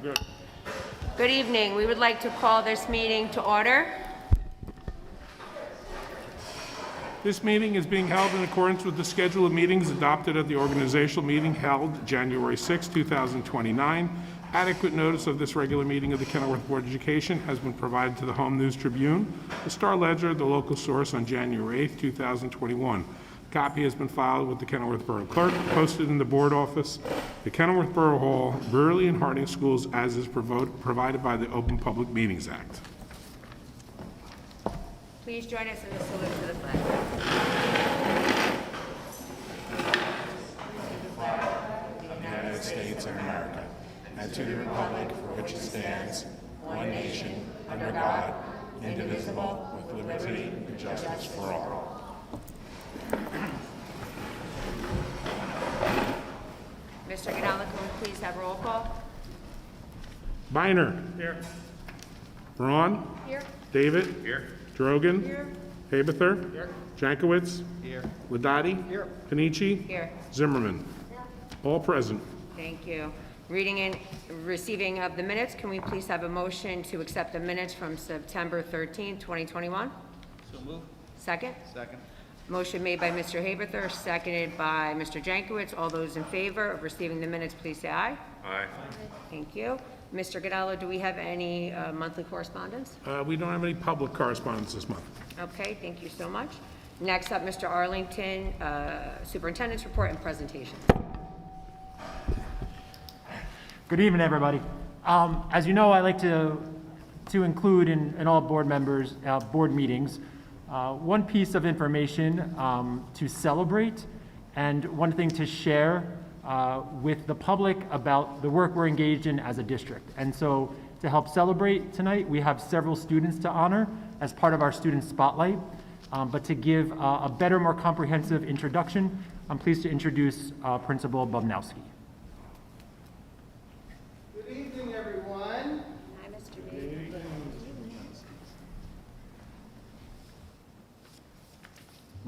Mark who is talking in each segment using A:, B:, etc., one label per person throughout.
A: We're good.
B: Good evening. We would like to call this meeting to order.
A: This meeting is being held in accordance with the schedule of meetings adopted at the organizational meeting held January 6, 2029. Adequate notice of this regular meeting of the Kenilworth Board of Education has been provided to the Home News Tribune, the Star Ledger, the local source, on January 8, 2021. A copy has been filed with the Kenilworth Borough Clerk, posted in the board office, the Kenilworth Borough Hall, Burley and Harding Schools, as is provided by the Open Public Meetings Act.
B: Please join us in the salute to the flag.
C: Of the United States of America, and to the republic for which it stands, one nation, under God, indivisible, with liberty and justice for all.
B: Mr. Ganala, can we please have roll call?
A: Biner. Here. Braun.
B: Here.
A: David.
C: Here.
A: Drogan.
B: Here.
A: Haberther.
C: Here.
A: Jankowitz.
C: Here.
A: Ladati.
C: Here.
A: Panici.
B: Here.
A: Zimmerman. All present.
B: Thank you. Reading and receiving of the minutes, can we please have a motion to accept the minutes from September 13, 2021?
C: So move.
B: Second?
C: Second.
B: Motion made by Mr. Haberther, seconded by Mr. Jankowitz. All those in favor of receiving the minutes, please say aye.
C: Aye.
B: Thank you. Mr. Ganala, do we have any monthly correspondence?
A: We don't have any public correspondence this month.
B: Okay, thank you so much. Next up, Mr. Arlington, Superintendent's report and presentation.
D: Good evening, everybody. As you know, I like to include in all board members' board meetings one piece of information to celebrate and one thing to share with the public about the work we're engaged in as a district. And so to help celebrate tonight, we have several students to honor as part of our student spotlight. But to give a better, more comprehensive introduction, I'm pleased to introduce Principal Bobnowski.
E: Good evening, everyone.
B: Hi, Mr. David.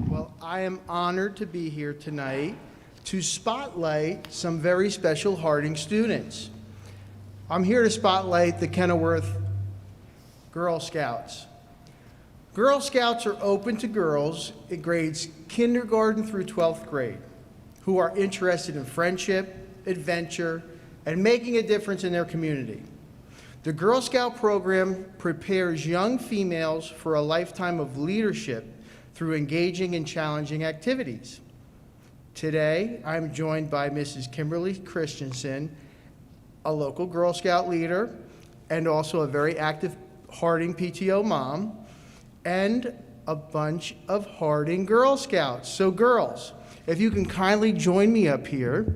E: Well, I am honored to be here tonight to spotlight some very special Harding students. I'm here to spotlight the Kenilworth Girl Scouts. Girl Scouts are open to girls in grades kindergarten through 12th grade who are interested in friendship, adventure, and making a difference in their community. The Girl Scout program prepares young females for a lifetime of leadership through engaging in challenging activities. Today, I'm joined by Mrs. Kimberly Christensen, a local Girl Scout leader, and also a very active Harding PTO mom, and a bunch of Harding Girl Scouts. So girls, if you can kindly join me up here.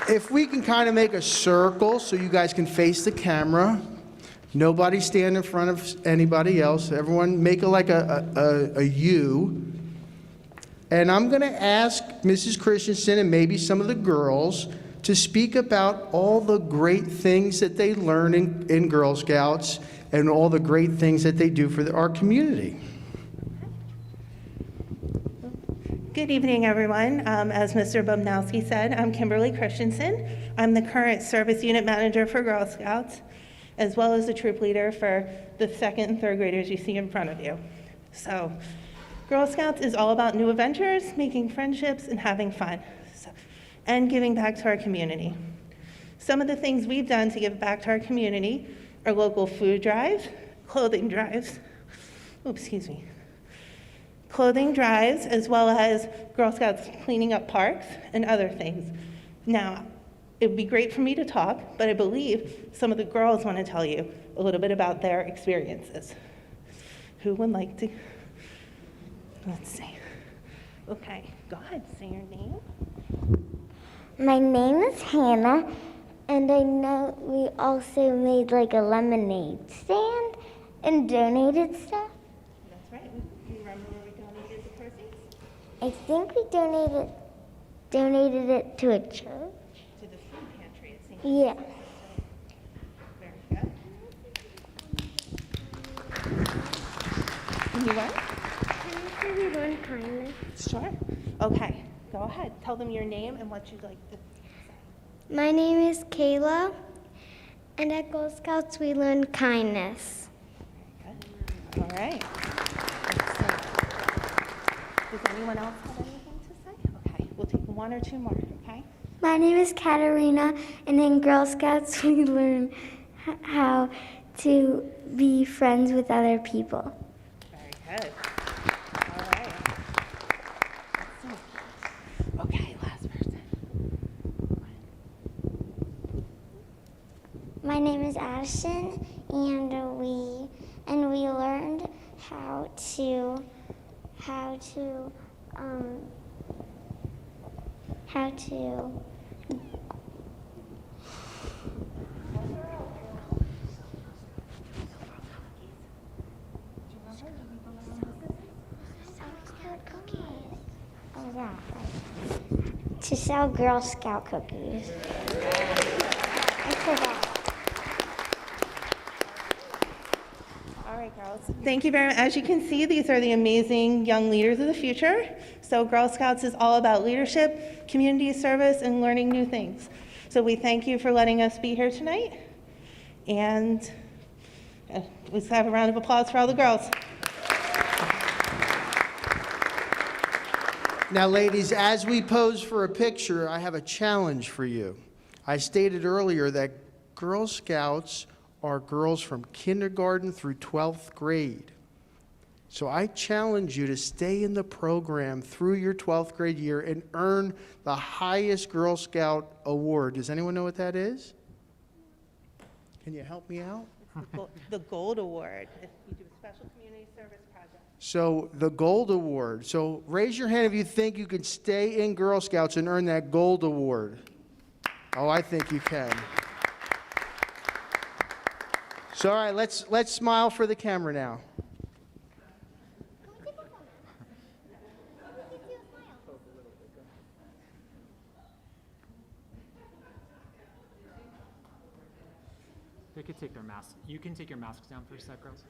E: If we can kind of make a circle so you guys can face the camera. Nobody stand in front of anybody else. Everyone make like a U. And I'm going to ask Mrs. Christensen and maybe some of the girls to speak about all the great things that they learn in Girl Scouts and all the great things that they do for our community.
F: Good evening, everyone. As Mr. Bobnowski said, I'm Kimberly Christensen. I'm the current service unit manager for Girl Scouts, as well as the troop leader for the 2nd and 3rd graders you see in front of you. So, Girl Scouts is all about new adventures, making friendships, and having fun, and giving back to our community. Some of the things we've done to give back to our community are local food drives, clothing drives, clothing drives, as well as Girl Scouts cleaning up parks and other things. Now, it would be great for me to talk, but I believe some of the girls want to tell you a little bit about their experiences. Who would like to? Let's see. Okay, go ahead, say your name.
G: My name is Hannah, and I know we also made like a lemonade stand and donated stuff.
F: That's right. Do you remember where we donated the proceeds?
G: I think we donated it to a church.
F: To the food pantry at St.
G: Yeah.
F: Very good. And you what?
G: Everyone. kindness.
F: Sure. Okay, go ahead. Tell them your name and what you'd like to.
G: My name is Kayla, and at Girl Scouts we learn kindness.
F: All right. Does anyone else have anything to say? Okay, we'll take one or two more, okay?
G: My name is Katerina, and in Girl Scouts we learn how to be friends with other people.
F: Very good. All right. Let's see. Okay, last person.
G: My name is Addison, and we learned how to Oh yeah, right. To sell Girl Scout cookies. I forgot.
F: All right, girls. Thank you very much. As you can see, these are the amazing young leaders of the future. So Girl Scouts is all about leadership, community service, and learning new things. So we thank you for letting us be here tonight. And let's have a round of applause for all the girls.
E: Now, ladies, as we pose for a picture, I have a challenge for you. I stated earlier that Girl Scouts are girls from kindergarten through 12th grade. So I challenge you to stay in the program through your 12th grade year and earn the highest Girl Scout award. Does anyone know what that is? Can you help me out?
F: The Gold Award. You do a special community service project.
E: So the Gold Award. So raise your hand if you think you could stay in Girl Scouts and earn that Gold Award. Oh, I think you can. So all right, let's smile for the camera now.
D: They could take their masks. You can take your masks down for a sec, girls.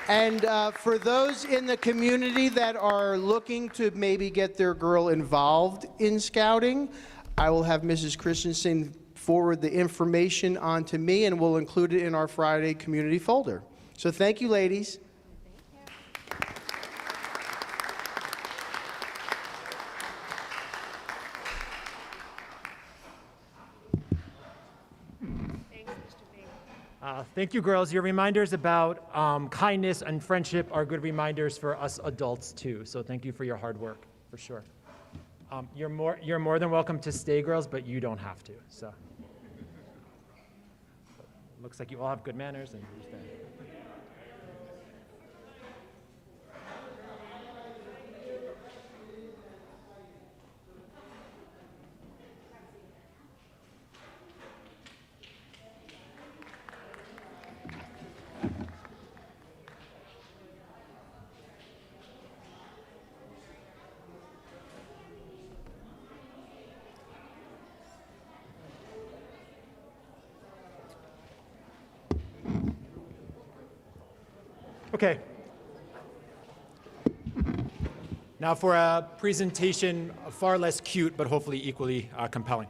E: And for those in the community that are looking to maybe get their girl involved in scouting, I will have Mrs. Christensen forward the information on to me, and we'll include it in our Friday community folder. So thank you, ladies.
D: Thank you, girls. Your reminders about kindness and friendship are good reminders for us adults, too. So thank you for your hard work, for sure. You're more than welcome to stay, girls, but you don't have to. So looks like you all have good manners, and you're staying. Okay. Now for a presentation far less cute, but hopefully equally compelling.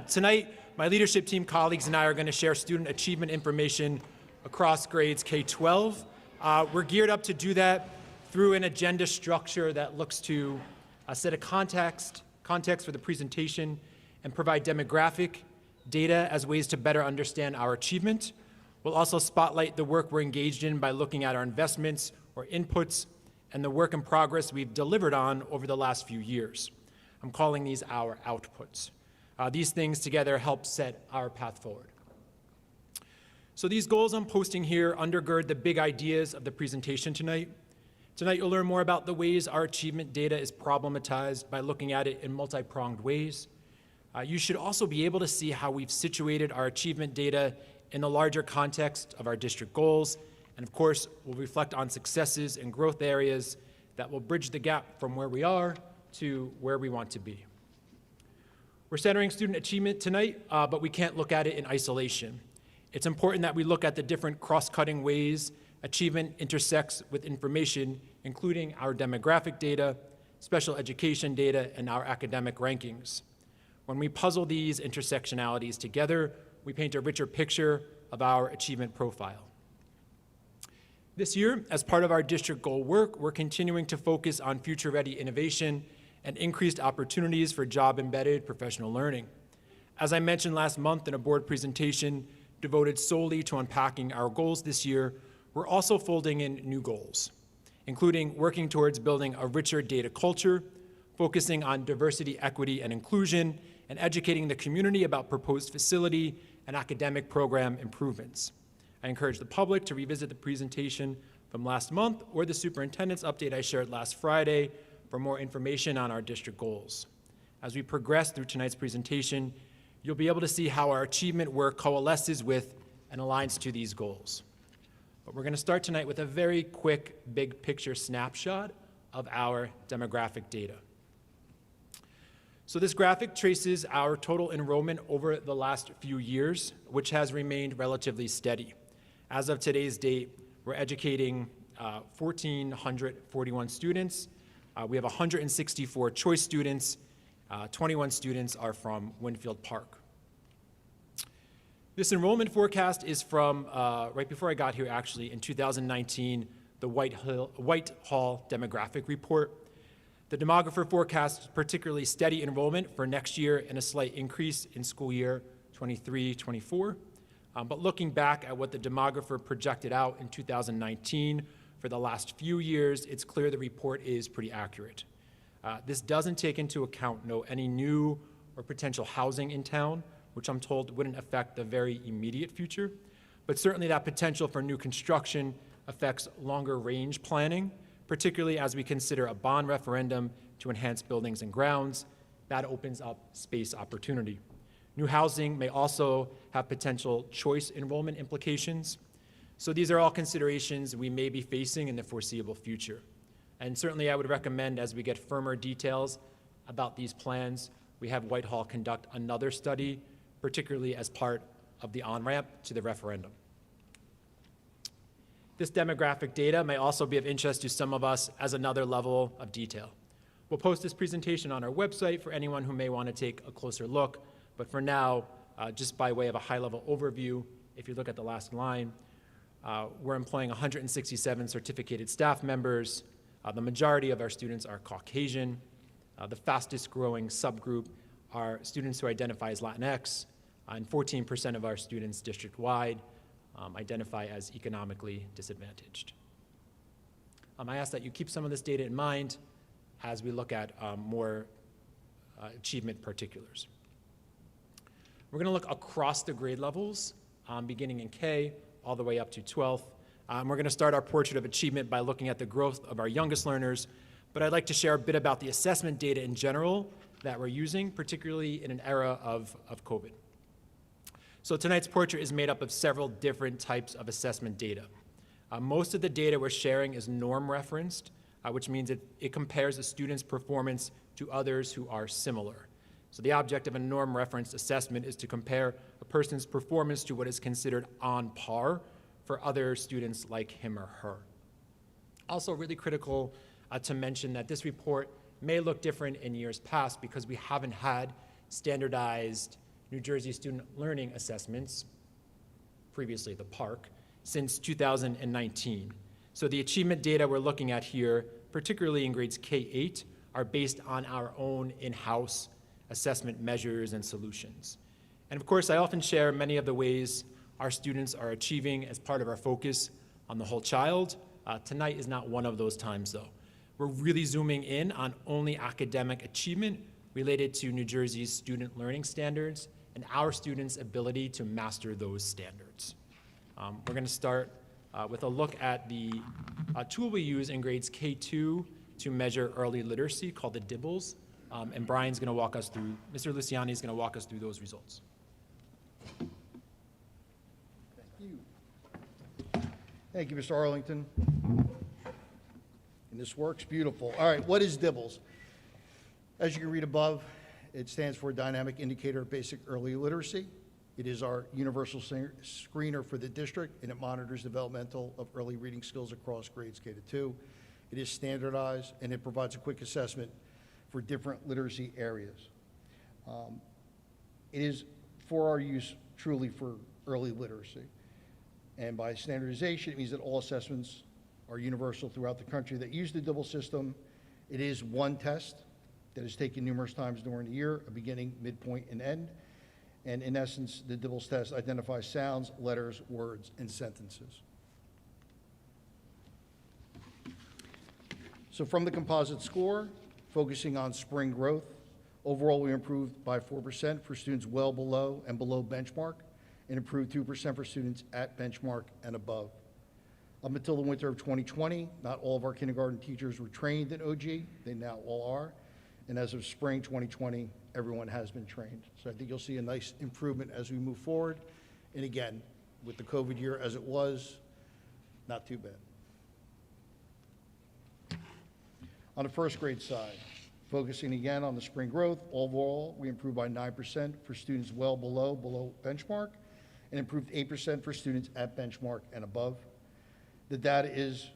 D: Tonight, my leadership team colleagues and I are going to share student achievement information across grades K-12. We're geared up to do that through an agenda structure that looks to set a context for the presentation and provide demographic data as ways to better understand our achievement. We'll also spotlight the work we're engaged in by looking at our investments or inputs and the work in progress we've delivered on over the last few years. I'm calling these our outputs. These things together help set our path forward. So these goals I'm posting here undergird the big ideas of the presentation tonight. Tonight you'll learn more about the ways our achievement data is problematized by looking at it in multi-pronged ways. You should also be able to see how we've situated our achievement data in the larger context of our district goals, and of course, we'll reflect on successes and growth areas that will bridge the gap from where we are to where we want to be. We're centering student achievement tonight, but we can't look at it in isolation. It's important that we look at the different cross-cutting ways achievement intersects with information, including our demographic data, special education data, and our academic rankings. When we puzzle these intersectionalities together, we paint a richer picture of our achievement profile. This year, as part of our district goal work, we're continuing to focus on future-ready innovation and increased opportunities for job-embedded professional learning. As I mentioned last month in a board presentation devoted solely to unpacking our goals this year, we're also folding in new goals, including working towards building a richer data culture, focusing on diversity, equity, and inclusion, and educating the community about proposed facility and academic program improvements. I encourage the public to revisit the presentation from last month or the superintendent's update I shared last Friday for more information on our district goals. As we progress through tonight's presentation, you'll be able to see how our achievement work coalesces with and aligns to these goals. But we're going to start tonight with a very quick big picture snapshot of our demographic data. So this graphic traces our total enrollment over the last few years, which has remained relatively steady. As of today's date, we're educating 1,441 students. We have 164 choice students. 21 students are from Winfield Park. This enrollment forecast is from right before I got here, actually, in 2019, the Whitehall Demographic Report. The demographer forecasts particularly steady enrollment for next year and a slight increase in school year 23-24. But looking back at what the demographer projected out in 2019 for the last few years, it's clear the report is pretty accurate. This doesn't take into account any new or potential housing in town, which I'm told wouldn't affect the very immediate future, but certainly that potential for new construction affects longer range planning, particularly as we consider a bond referendum to enhance buildings and grounds. That opens up space opportunity. New housing may also have potential choice enrollment implications. So these are all considerations we may be facing in the foreseeable future. And certainly I would recommend, as we get firmer details about these plans, we have Whitehall conduct another study, particularly as part of the on-ramp to the referendum. This demographic data may also be of interest to some of us as another level of detail. We'll post this presentation on our website for anyone who may want to take a closer look, but for now, just by way of a high-level overview, if you look at the last line, we're employing 167 certificated staff members. The majority of our students are Caucasian. The fastest growing subgroup are students who identify as Latinx, and 14% of our students district-wide identify as economically disadvantaged. I ask that you keep some of this data in mind as we look at more achievement particulars. We're going to look across the grade levels, beginning in K all the way up to 12th. We're going to start our portrait of achievement by looking at the growth of our youngest learners, but I'd like to share a bit about the assessment data in general that we're using, particularly in an era of COVID. So tonight's portrait is made up of several different types of assessment data. Most of the data we're sharing is norm referenced, which means it compares a student's performance to others who are similar. So the object of a norm referenced assessment is to compare a person's performance to what is considered on par for other students like him or her. Also really critical to mention that this report may look different in years past because we haven't had standardized New Jersey student learning assessments, previously the PARC, since 2019. So the achievement data we're looking at here, particularly in grades K-8, are based on our own in-house assessment measures and solutions. And of course, I often share many of the ways our students are achieving as part of our focus on the whole child. Tonight is not one of those times, though. We're really zooming in on only academic achievement related to New Jersey's student learning standards and our students' ability to master those standards. We're going to start with a look at the tool we use in grades K2 to measure early literacy called the Dibbles. And Brian's going to walk us through, Mr. Luciani is going to walk us through those results.
E: Thank you, Mr. Arlington. And this works beautiful. All right, what is Dibbles? As you can read above,
H: It stands for Dynamic Indicator of Basic Early Literacy. It is our universal screener for the district, and it monitors developmental of early reading skills across grades K to 2. It is standardized, and it provides a quick assessment for different literacy areas. It is for our use truly for early literacy. And by standardization, it means that all assessments are universal throughout the country that use the Dibbles system. It is one test that is taken numerous times during the year, a beginning, midpoint, and end. And in essence, the Dibbles test identifies sounds, letters, words, and sentences. So from the composite score, focusing on spring growth, overall we improved by 4% for students well below and below benchmark, and improved 2% for students at benchmark and above. Up until the winter of 2020, not all of our kindergarten teachers were trained in OG. They now all are. And as of spring 2020, everyone has been trained. So I think you'll see a nice improvement as we move forward. And again, with the COVID year as it was, not too bad. On the first grade side, focusing again on the spring growth, overall, we improved by 9% for students well below benchmark, and improved 8% for students at benchmark and above. The data is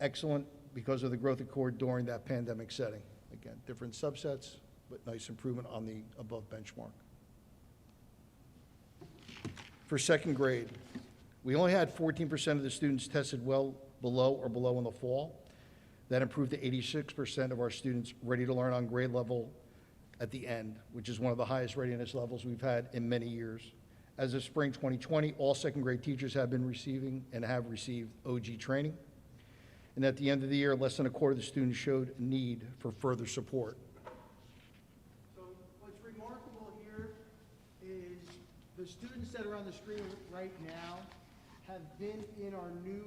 H: excellent because of the growth occurred during that pandemic setting. Again, different subsets, but nice improvement on the above benchmark. For second grade, we only had 14% of the students tested well below in the fall. That improved to 86% of our students ready to learn on grade level at the end, which is one of the highest readiness levels we've had in many years. As of spring 2020, all second grade teachers have been receiving and have received OG training. And at the end of the year, less than a quarter of the students showed a need for further support.
E: So what's remarkable here is the students that are on the screen right now have been in our new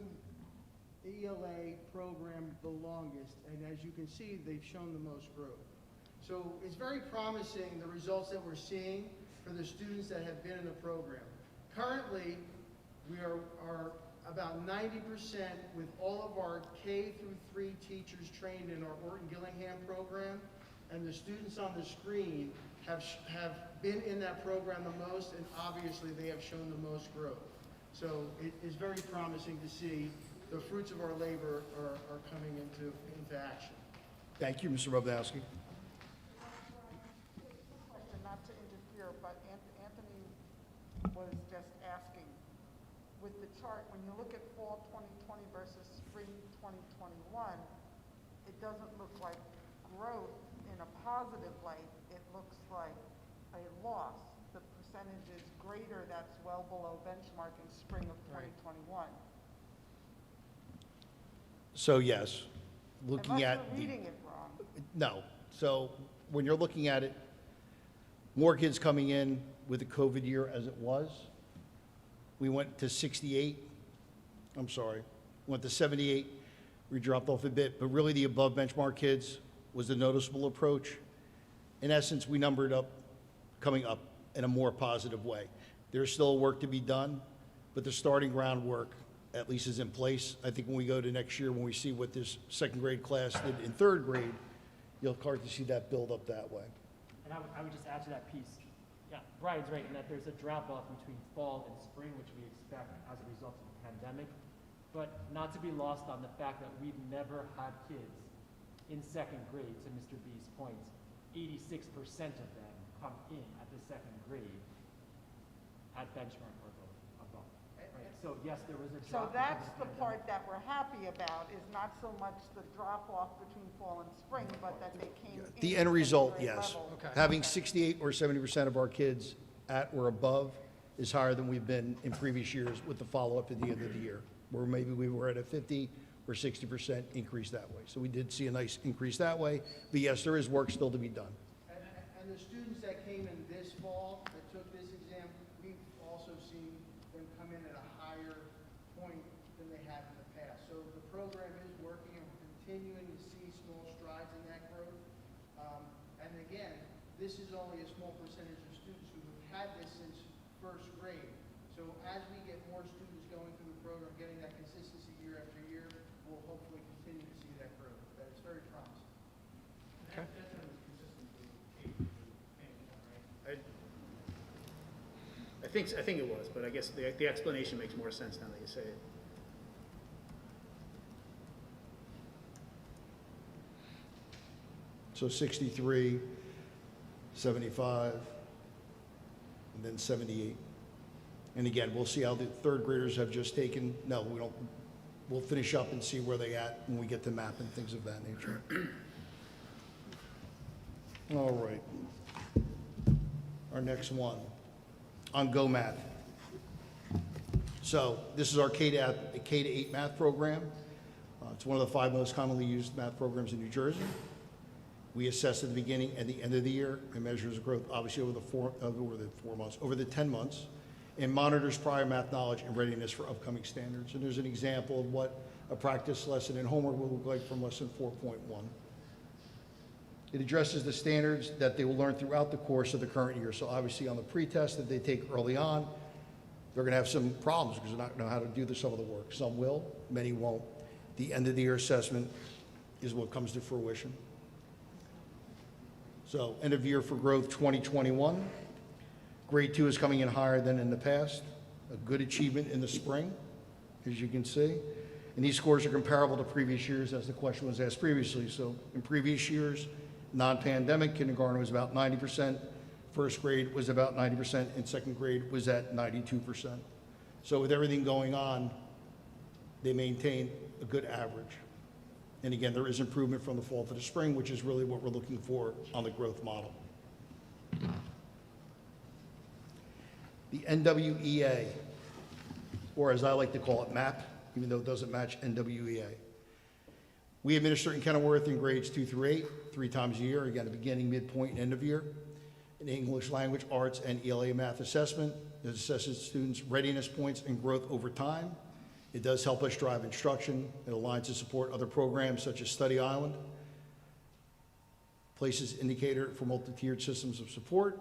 E: ELA program the longest, and as you can see, they've shown the most growth. So it's very promising, the results that we're seeing for the students that have been in the program. Currently, we are about 90% with all of our K through 3 teachers trained in our Orton Gillingham program, and the students on the screen have been in that program the most, and obviously they have shown the most growth. So it is very promising to see the fruits of our labor are coming into action.
H: Thank you, Mr. Bobnowski.
I: Question, not to interfere, but Anthony was just asking, with the chart, when you look at fall 2020 versus spring 2021, it doesn't look like growth in a positive light. It looks like a loss. The percentage is greater that's well below benchmark in spring of 2021.
H: So yes, looking at
I: Unless we're reading it wrong.
H: No. So when you're looking at it, more kids coming in with the COVID year as it was. We went to 68. I'm sorry. Went to 78. We dropped off a bit, but really the above benchmark kids was the noticeable approach. In essence, we numbered up, coming up in a more positive way. There's still work to be done, but the starting groundwork at least is in place. I think when we go to next year, when we see what this second grade class did in third grade, you'll start to see that build up that way.
D: And I would just add to that piece, yeah, Brian's right in that there's a drop-off between fall and spring, which we expect as a result of the pandemic, but not to be lost on the fact that we've never had kids in second grade, to Mr. B's point. 86% of them come in at the second grade at benchmark or above. Right? So yes, there was a drop.
I: So that's the part that we're happy about, is not so much the drop-off between fall and spring, but that they came in.
H: The
I: at
H: end
I: the
H: result,
I: grade
H: yes.
I: level.
H: Having 68 or 70% of our kids at or above is higher than we've been in previous years with the follow-up at the end of the year, where maybe we were at a 50 or 60% increase that way. So we did see a nice increase that way, but yes, there is work still to be done.
E: And the students that came in this fall, that took this exam, we've also seen them come in at a higher point than they have in the past. So the program is working, and we're continuing to see small strides in that growth. And again, this is only a small percentage of students who have had this since first grade. So as we get more students going through the program, getting that consistency year after year, we'll hopefully continue to see that growth. That is very promising.
J: Okay. That's consistent with think it was, but I guess the explanation makes more sense now that you say it.
H: So 63, 75, and then 78. And again, we'll see how the third graders have just taken, no, we don't, we'll finish up and see where they at when we get to map and things of that nature. All right. Our next one, on Go Math. So this is our K to 8 math program. It's one of the 5 most commonly used math programs in New Jersey. We assess at the beginning and the end of the year and measures growth obviously over the 10 months, and monitors prior math knowledge and readiness for upcoming standards. And there's an example of what a practice lesson in homework will look like from lesson 4.1. It addresses the standards that they will learn throughout the course of the current year. So obviously on the pretest that they take early on, they're going to have some problems because they're not going to know how to do some of the work. Some will, many won't. The end of the year assessment is what comes to fruition. So end of year for growth 2021. Grade 2 is coming in higher than in the past. A good achievement in the spring, as you can see. And these scores are comparable to previous years as the question was asked previously. So in previous years, non-pandemic, kindergarten was about 90%, first grade was about 90%, and second grade was at 92%. So with everything going on, they maintain a good average. And again, there is improvement from the fall to the spring, which is really what we're looking for on the growth model. The NWEA, or as I like to call it, MAP, even though it doesn't match NWEA. We administer in Kenilworth in grades 2 through 8, 3 times a year, again, the beginning, midpoint, and end of year. An English language, arts, and ELA math assessment that assesses students' readiness points and growth over time. It does help us drive instruction. It aligns to support other programs such as Study Island, places indicator for multi-tiered systems of support,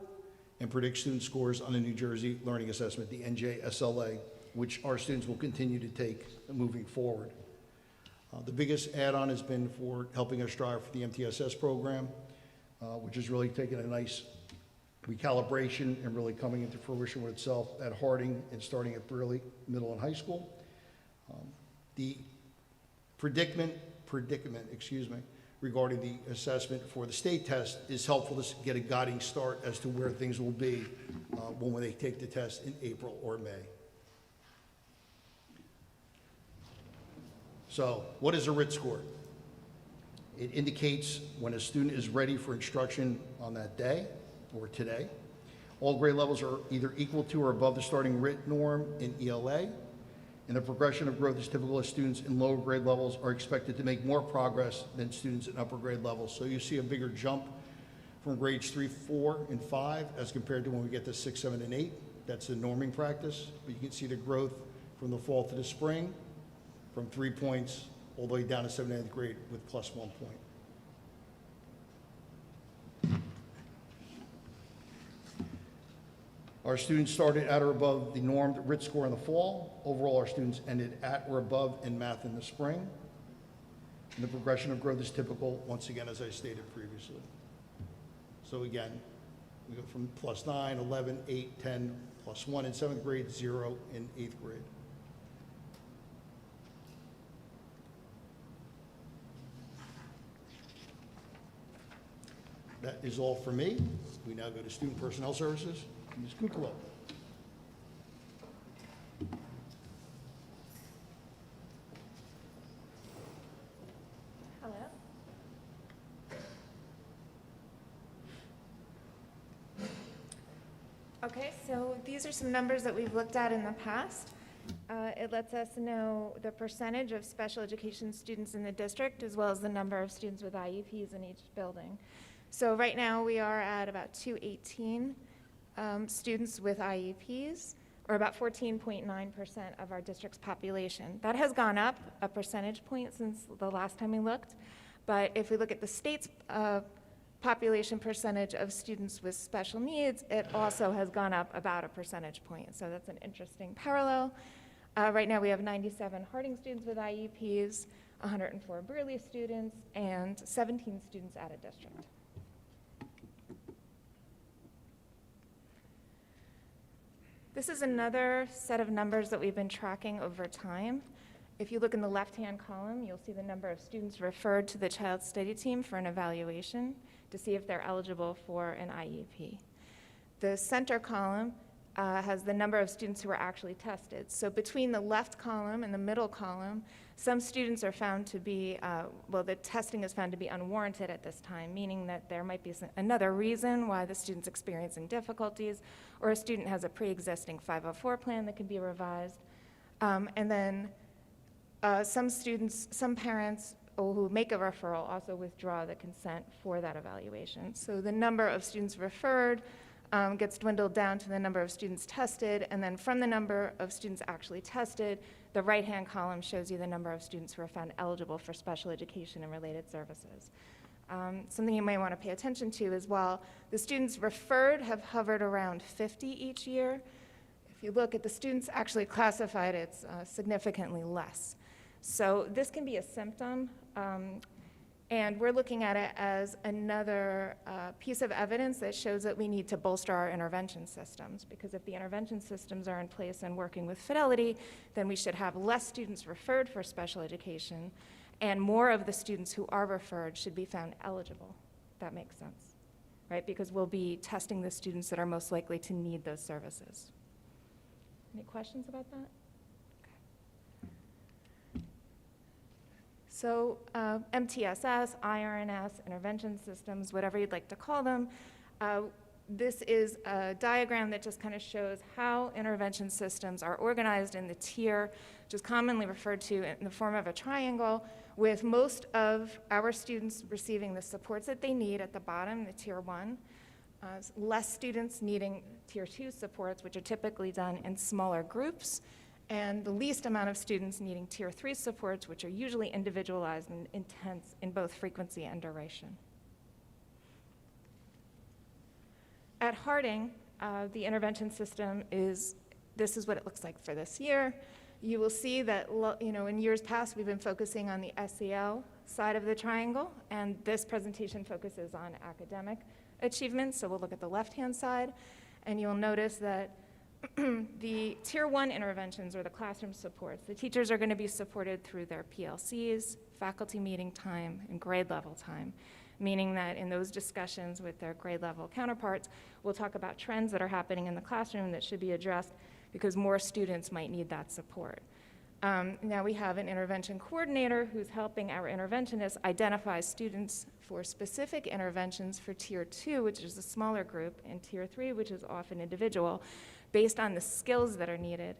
H: and predicts student scores on the New Jersey Learning Assessment, the NJSLA, which our students will continue to take moving forward. The biggest add-on has been for helping us strive for the MTSS program, which has really taken a nice recalibration and really coming into fruition with itself at Harding and starting at Brearley Middle and High School. The predicament, regarding the assessment for the state test is helpful to get a guiding start as to where things will be when they take the test in April or May. So what is a RIT score? It indicates when a student is ready for instruction on that day or today. All grade levels are either equal to or above the starting RIT norm in ELA, and the progression of growth is typical as students in lower grade levels are expected to make more progress than students in upper grade levels. So you see a bigger jump from grades 3, 4, and 5 as compared to when we get to 6, 7, and 8. That's the norming practice, but you can see the growth from the fall to the spring, from 3 points all the way down to 7th and 8th grade with +1 point. Our students started at or above the normed RIT score in the fall. Overall, our students ended at or above in math in the spring. And the progression of growth is typical, once again, as I stated previously. So again, we go from +9, 11, 8, 10, +1 in 7th grade, 0 in 8th grade. That is all for me. We now go to Student Personnel Services. Ms. Kukalo.
K: Hello. Okay, so these are some numbers that we've looked at in the past. It lets us know the percentage of special education students in the district, as well as the number of students with IEPs in each building. So right now, we are at about 218 students with IEPs, or about 14.9% of our district's population. That has gone up a percentage point since the last time we looked, but if we look at the state's population percentage of students with special needs, it also has gone up about a percentage point, so that's an interesting parallel. Right now we have 97 Harding students with IEPs, 104 Brearley students, and 17 students out of district. This is another set of numbers that we've been tracking over time. If you look in the left-hand column, you'll see the number of students referred to the child study team for an evaluation to see if they're eligible for an IEP. The center column has the number of students who are actually tested. So between the left column and the middle column, some students are found to be, the testing is found to be unwarranted at this time, meaning that there might be another reason why the student's experiencing difficulties, or a student has a pre-existing 504 plan that can be revised. And then some parents who make a referral also withdraw the consent for that evaluation. So the number of students referred gets dwindled down to the number of students tested, and then from the number of students actually tested, the right-hand column shows you the number of students who are found eligible for special education and related services. Something you may want to pay attention to is while the students referred have hovered around 50 each year, if you look at the students actually classified, it's significantly less. So this can be a symptom, and we're looking at it as another piece of evidence that shows that we need to bolster our intervention systems, because if the intervention systems are in place and working with fidelity, then we should have less students referred for special education, and more of the students who are referred should be found eligible. That makes sense, right? Because we'll be testing the students that are most likely to need those services. Any questions about that? So MTSS, IRNS, intervention systems, whatever you'd like to call them, this is a diagram that just kind of shows how intervention systems are organized in the tier, which is commonly referred to in the form of a triangle, with most of our students receiving the supports that they need at the bottom, the tier 1, less students needing tier 2 supports, which are typically done in smaller groups, and the least amount of students needing tier 3 supports, which are usually individualized and intense in both frequency and duration. At Harding, the intervention system this is what it looks like for this year. You will see that, in years past, we've been focusing on the SEL side of the triangle, and this presentation focuses on academic achievement, so we'll look at the left-hand side, and you'll notice that the tier 1 interventions, or the classroom supports, the teachers are going to be supported through their PLCs, faculty meeting time, and grade level time, meaning that in those discussions with their grade level counterparts, we'll talk about trends that are happening in the classroom that should be addressed because more students might need that support. Now we have an intervention coordinator who's helping our interventionists identify students for specific interventions for tier 2, which is a smaller group, and tier 3, which is often individual, based on the skills that are needed.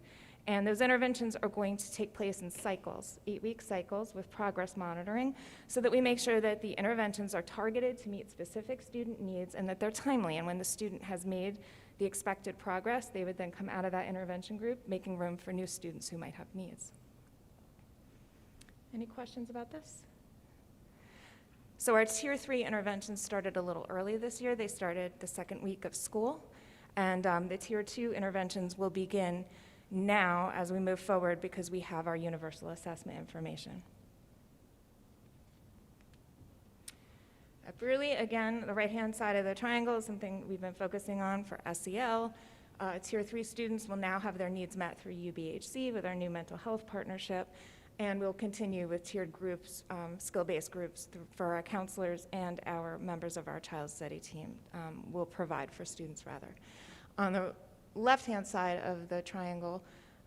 K: And those interventions are going to take place in cycles, 8-week cycles with progress monitoring, so that we make sure that the interventions are targeted to meet specific student needs and that they're timely. And when the student has made the expected progress, they would then come out of that intervention group, making room for new students who might have needs. Any questions about this? So our tier 3 interventions started a little early this year. They started the second week of school. And the tier 2 interventions will begin now as we move forward because we have our universal assessment information. At Brewerly, again, the right-hand side of the triangle is something we've been focusing on for SEL. Tier 3 students will now have their needs met through UBHC with our new mental health partnership, and we'll continue with tiered groups, skill-based groups for our counselors and our members of our child study team will provide for students rather. On the left-hand side of the triangle,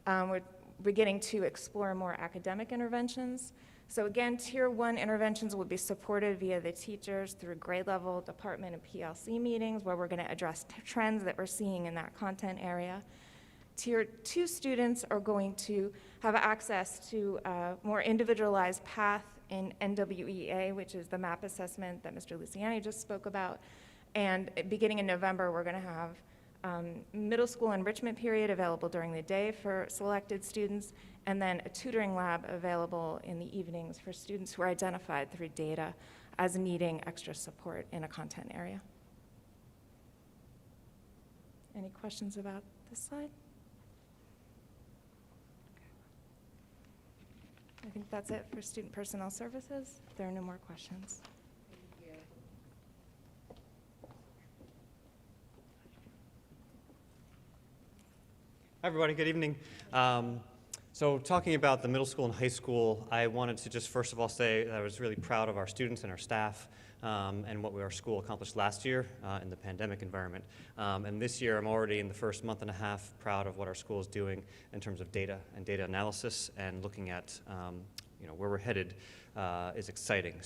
K: we're beginning to explore more academic interventions. So again, tier 1 interventions will be supported via the teachers through grade level, department, and PLC meetings where we're going to address trends that we're seeing in that content area. Tier 2 students are going to have access to a more individualized path in NWEA, which is the MAP assessment that Mr. Luciani just spoke about. And beginning in November, we're going to have middle school enrichment period available during the day for selected students, and then a tutoring lab available in the evenings for students who are identified through data as needing extra support in a content area. Any questions about this slide? I think that's it for student personnel services. If there are no more questions.
L: Hi, everybody. Good evening. So talking about the middle school and high school, I wanted to just first of all say that I was really proud of our students and our staff and what our school accomplished last year in the pandemic environment. And this year, I'm already in the first month and a half proud of what our school is doing in terms of data and data analysis and looking at where we're headed is exciting.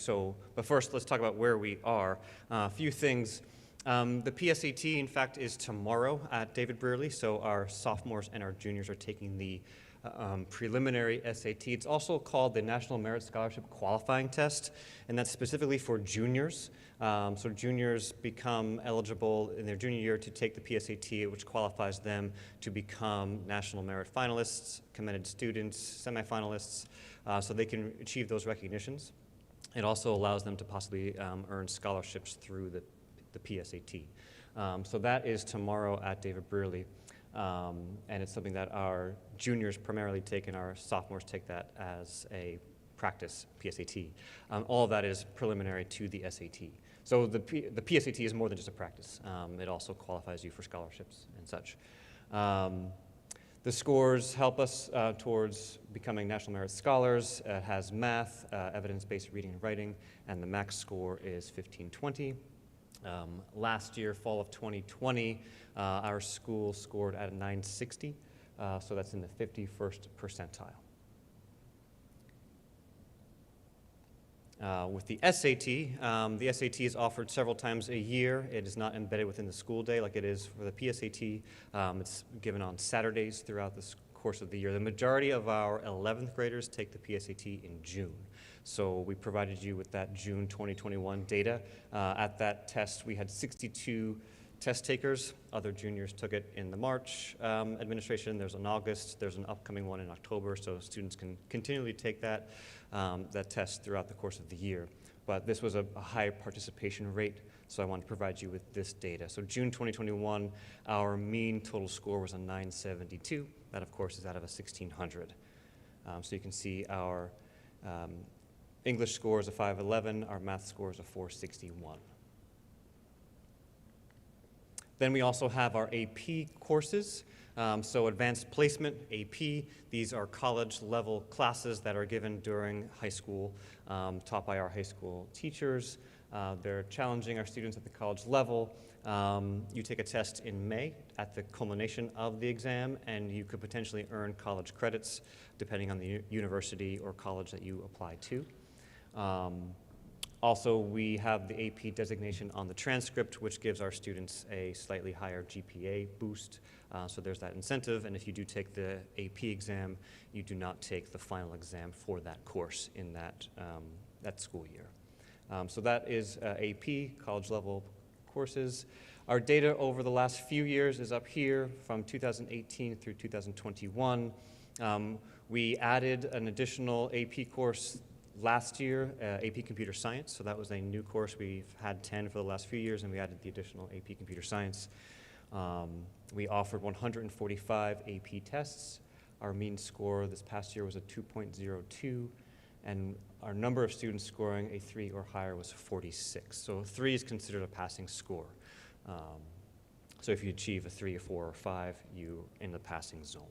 L: But first, let's talk about where we are. A few things. The PSAT, in fact, is tomorrow at David Brearley, so our sophomores and our juniors are taking the preliminary SAT. It's also called the National Merit Scholarship Qualifying Test, and that's specifically for juniors. So juniors become eligible in their junior year to take the PSAT, which qualifies them to become National Merit finalists, commended students, semifinalists, so they can achieve those recognitions. It also allows them to possibly earn scholarships through the PSAT. So that is tomorrow at David Brearley. And it's something that our juniors primarily take and our sophomores take that as a practice PSAT. All of that is preliminary to the SAT. So the PSAT is more than just a practice. It also qualifies you for scholarships and such. The scores help us towards becoming National Merit Scholars. It has math, evidence-based reading and writing, and the max score is 1520. Last year, fall of 2020, our school scored at a 960, so that's in the 51st percentile. With the SAT is offered several times a year. It is not embedded within the school day like it is for the PSAT. It's given on Saturdays throughout the course of the year. The majority of our 11th graders take the PSAT in June. So we provided you with that June 2021 data. At that test, we had 62 test takers. Other juniors took it in the March administration. There's an August. There's an upcoming one in October. So students can continually take that test throughout the course of the year. But this was a high participation rate, so I want to provide you with this data. So June 2021, our mean total score was a 972. That, of course, is out of a 1600. So you can see our English score is a 511, our math score is a 461. Then we also have our AP courses. So advanced placement, AP, these are college level classes that are given during high school, taught by our high school teachers. They're challenging our students at the college level. You take a test in May at the culmination of the exam, and you could potentially earn college credits depending on the university or college that you apply to. Also, we have the AP designation on the transcript, which gives our students a slightly higher GPA boost. So there's that incentive, and if you do take the AP exam, you do not take the final exam for that course in that school year. So that is AP, college level courses. Our data over the last few years is up here from 2018 through 2021. We added an additional AP course last year, AP Computer Science, so that was a new course. We've had 10 for the last few years, and we added the additional AP Computer Science. We offered 145 AP tests. Our mean score this past year was a 2.02, and our number of students scoring a 3 or higher was 46. So 3 is considered a passing score. So if you achieve a 3, a 4, or 5, you're in the passing zone.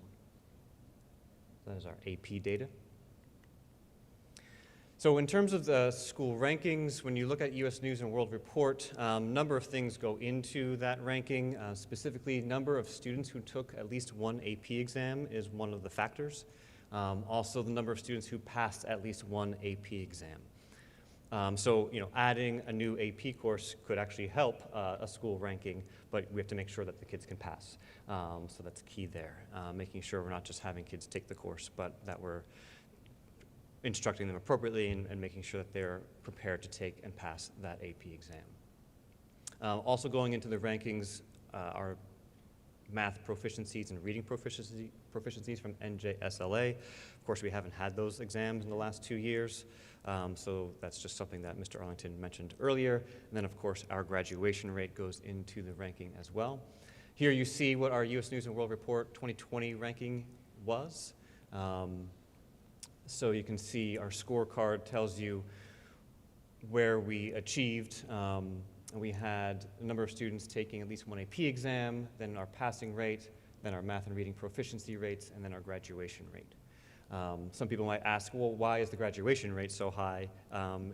L: That is our AP data. So in terms of the school rankings, when you look at U.S. News and World Report, number of things go into that ranking. Specifically, number of students who took at least one AP exam is one of the factors. Also, the number of students who passed at least one AP exam. So, adding a new AP course could actually help a school ranking, but we have to make sure that the kids can pass. So that's key there, making sure we're not just having kids take the course, but that we're instructing them appropriately and making sure that they're prepared to take and pass that AP exam. Also going into the rankings are math proficiencies and reading proficiencies from NJSLA. Of course, we haven't had those exams in the last 2 years, so that's just something that Mr. Arlington mentioned earlier. And then, of course, our graduation rate goes into the ranking as well. Here you see what our U.S. News and World Report 2020 ranking was. So you can see our scorecard tells you where we achieved. We had a number of students taking at least one AP exam, then our passing rate, then our math and reading proficiency rates, and then our graduation rate. Some people might ask, well, why is the graduation rate so high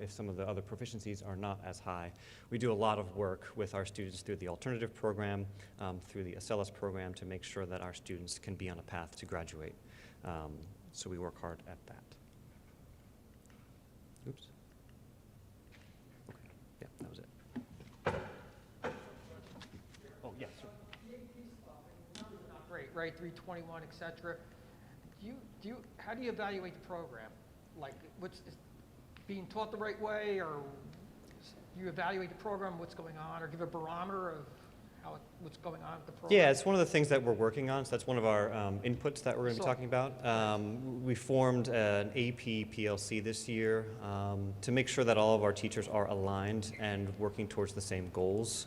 L: if some of the other proficiencies are not as high? We do a lot of work with our students through the alternative program, through the Esl Program, to make sure that our students can be on a path to graduate. So we work hard at that. Oops. Okay. Yeah, that was it. Oh, yes, sir.
M: Great, right, 321, et cetera. How do you evaluate the program? Like, is being taught the right way, or you evaluate the program, what's going on, or give a barometer of what's going on with the program?
L: Yeah, it's one of the things that we're working on. So that's one of our inputs that we're going to be talking about. We formed an AP PLC this year to make sure that all of our teachers are aligned and working towards the same goals.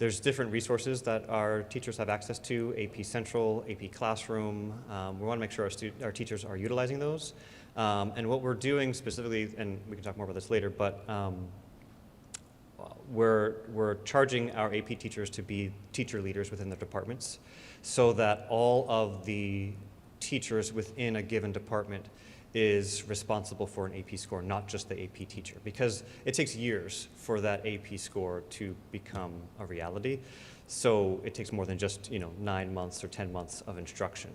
L: There's different resources that our teachers have access to, AP Central, AP Classroom. We want to make sure our teachers are utilizing those. And what we're doing specifically, and we can talk more about this later, but we're charging our AP teachers to be teacher leaders within their departments so that all of the teachers within a given department is responsible for an AP score, not just the AP teacher, because it takes years for that AP score to become a reality. So it takes more than just 9 months or 10 months of instruction.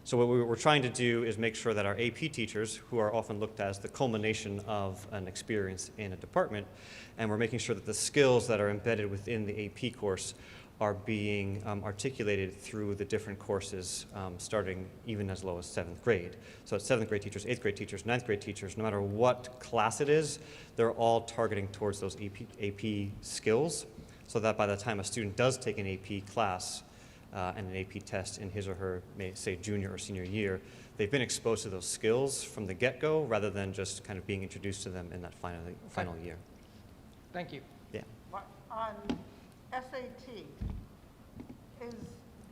L: So what we're trying to do is make sure that our AP teachers, who are often looked at as the culmination of an experience in a department, and we're making sure that the skills that are embedded within the AP course are being articulated through the different courses, starting even as low as 7th grade. So it's 7th grade teachers, 8th grade teachers, 9th grade teachers, no matter what class it is, they're all targeting towards those AP skills, so that by the time a student does take an AP class and an AP test in his or her, say, junior or senior year, they've been exposed to those skills from the get-go rather than just kind of being introduced to them in that final year.
M: Thank you.
L: Yeah.
I: On SAT, is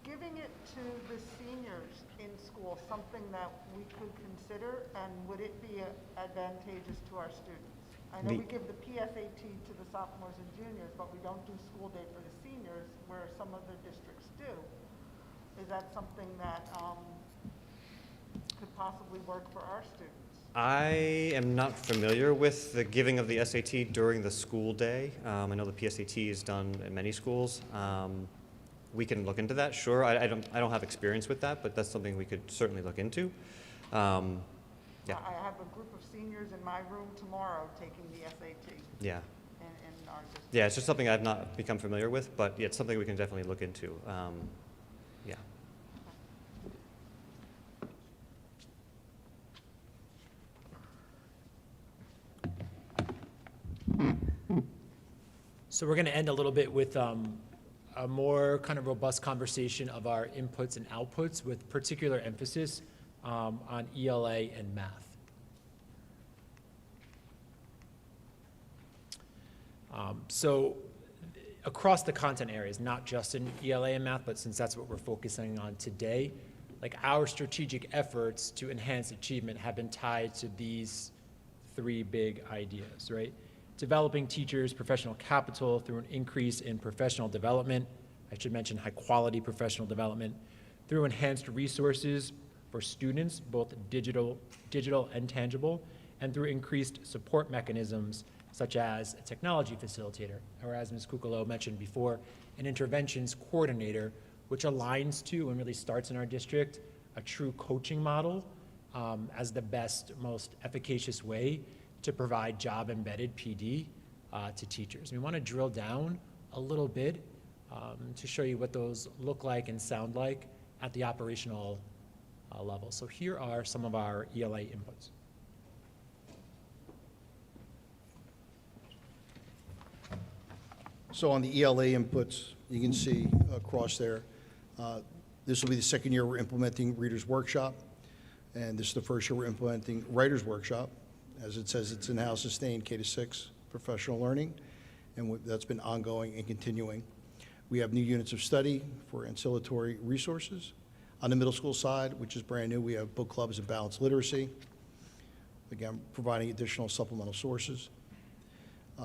I: giving it to the seniors in school something that we could consider, and would it be advantageous to our students? I know we give the PSAT to the sophomores and juniors, but we don't do school day for the seniors, where some other districts do. Is that something that could possibly work for our students?
L: I am not familiar with the giving of the SAT during the school day. I know the PSAT is done in many schools. We can look into that, sure. I don't have experience with that, but that's something we could certainly look into. Yeah.
I: I have a group of seniors in my room tomorrow taking the SAT.
L: Yeah.
I: In our district.
L: Yeah, it's just something I've not become familiar with, but yeah, it's something we can definitely look into. Yeah.
D: So we're going to end a little bit with a more kind of robust conversation of our inputs and outputs, with particular emphasis on ELA and math. So across the content areas, not just in ELA and math, but since that's what we're focusing on today, like our strategic efforts to enhance achievement have been tied to these three big ideas, right? Developing teachers' professional capital through an increase in professional development. I should mention high-quality professional development, through enhanced resources for students, both digital and tangible, and through increased support mechanisms such as a technology facilitator, or as Ms. Kukalo mentioned before, an interventions coordinator, which aligns to and really starts in our district a true coaching model as the best, most efficacious way to provide job-embedded PD to teachers. We want to drill down a little bit to show you what those look like and sound like at the operational level. So here are some of our ELA inputs.
H: So on the ELA inputs, you can see across there, this will be the second year we're implementing Reader's Workshop, and this is the first year we're implementing Writer's Workshop. As it says, it's in-house sustained K-6 professional learning, and that's been ongoing and continuing. We have new units of study for ancillary resources. On the middle school side, which is brand new, we have book clubs and balanced literacy, again, providing additional supplemental sources.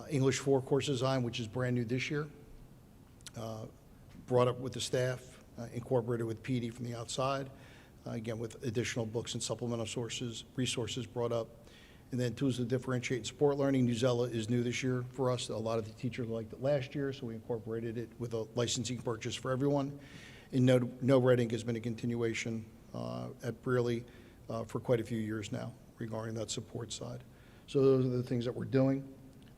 H: English 4 course design, which is brand new this year, brought up with the staff incorporated with PD from the outside, again, with additional books and supplemental resources brought up. And then tools to differentiate and support learning. Newsella is new this year for us. A lot of the teachers liked it last year, so we incorporated it with a licensing purchase for everyone. And No Red Ink has been a continuation at Brearley for quite a few years now regarding that support side. So those are the things that we're doing.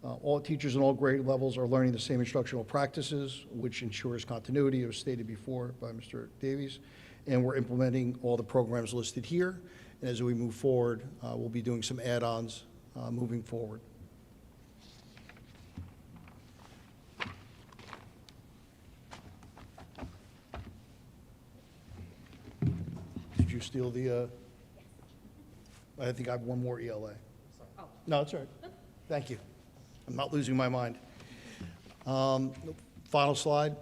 H: All teachers in all grade levels are learning the same instructional practices, which ensures continuity, as stated before by Mr. Davies. And we're implementing all the programs listed here. And as we move forward, we'll be doing some add-ons moving forward. Did you steal the, I think I have one more ELA. No, it's all right. Thank you. I'm not losing my mind. Final slide.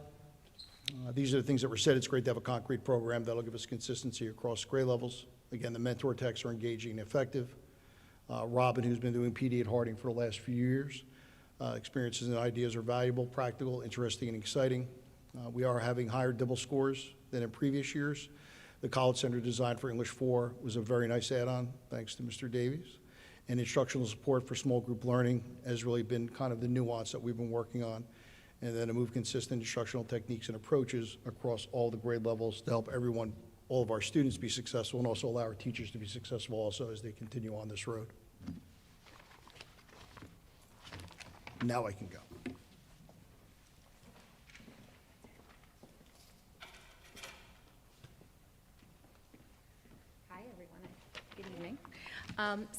H: These are the things that were said. It's great to have a concrete program that'll give us consistency across grade levels. Again, the mentor techs are engaging and effective. Robin, who's been doing PD at Harding for the last few years, experiences and ideas are valuable, practical, interesting, and exciting. We are having higher Dibbles scores than in previous years. The College Center design for English 4 was a very nice add-on, thanks to Mr. Davies. And instructional support for small group learning has really been kind of the nuance that we've been working on. And then to move consistent instructional techniques and approaches across all the grade levels to help everyone, all of our students be successful, and also allow our teachers to be successful also as they continue on this road. Now I can go.
N: Hi, everyone. Good evening.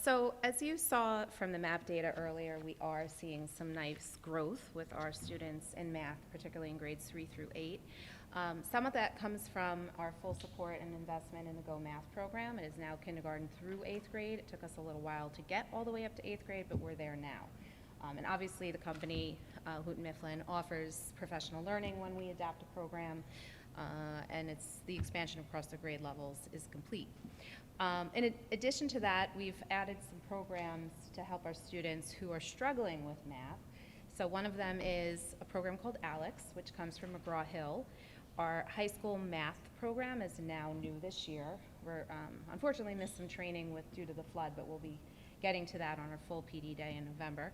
N: So as you saw from the map data earlier, we are seeing some nice growth with our students in math, particularly in grades 3 through 8. Some of that comes from our full support and investment in the Go Math program. It is now kindergarten through 8th grade. It took us a little while to get all the way up to 8th grade, but we're there now. And obviously the company, Houghton Mifflin, offers professional learning when we adopt a program, and it's the expansion across the grade levels is complete. In addition to that, we've added some programs to help our students who are struggling with math. So one of them is a program called ALEX, which comes from McGraw-Hill. Our high school math program is now new this year. We're unfortunately missed some training due to the flood, but we'll be getting to that on our full PD day in November.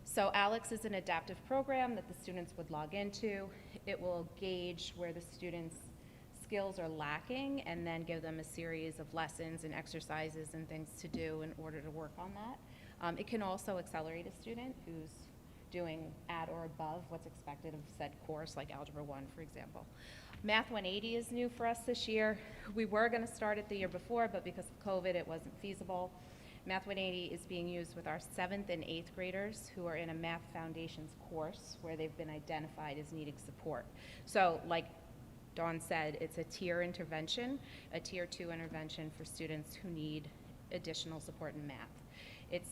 N: So ALEX is an adaptive program that the students would log into. It will gauge where the students' skills are lacking and then give them a series of lessons and exercises and things to do in order to work on that. It can also accelerate a student who's doing at or above what's expected of said course, like Algebra 1, for example. Math 180 is new for us this year. We were going to start it the year before, but because of COVID, it wasn't feasible. Math 180 is being used with our 7th and 8th graders who are in a Math Foundations course where they've been identified as needing support. So, like Dawn said, it's a tier intervention, a tier 2 intervention for students who need additional support in math. It's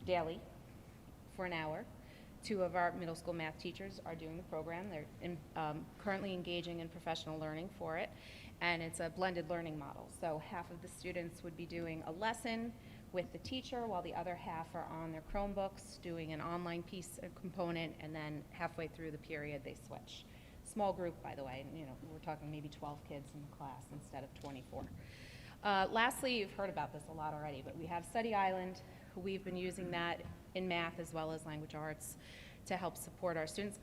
N: daily for an hour. 2 of our middle school math teachers are doing the program. They're currently engaging in professional learning for it, and it's a blended learning model. So half of the students would be doing a lesson with the teacher while the other half are on their Chromebooks doing an online piece or component, and then halfway through the period they switch. Small group, by the way, we're talking maybe 12 kids in the class instead of 24. Lastly, you've heard about this a lot already, but we have Study Island. We've been using that in math as well as language arts to help support our students.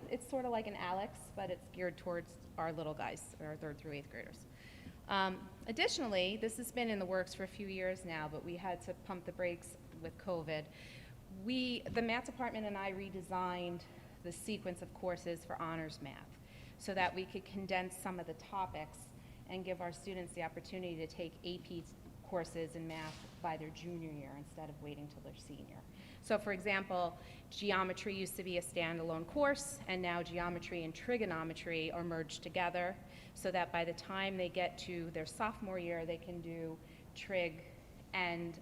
N: It's sort of like an ALEX, but it's geared towards our little guys, our 3rd through 8th graders. Additionally, this has been in the works for a few years now, but we had to pump the brakes with COVID. The math department and I redesigned the sequence of courses for honors math so that we could condense some of the topics and give our students the opportunity to take AP courses in math by their junior year instead of waiting till their senior. So for example, geometry used to be a standalone course, and now geometry and trigonometry are merged together so that by the time they get to their sophomore year, they can do trig and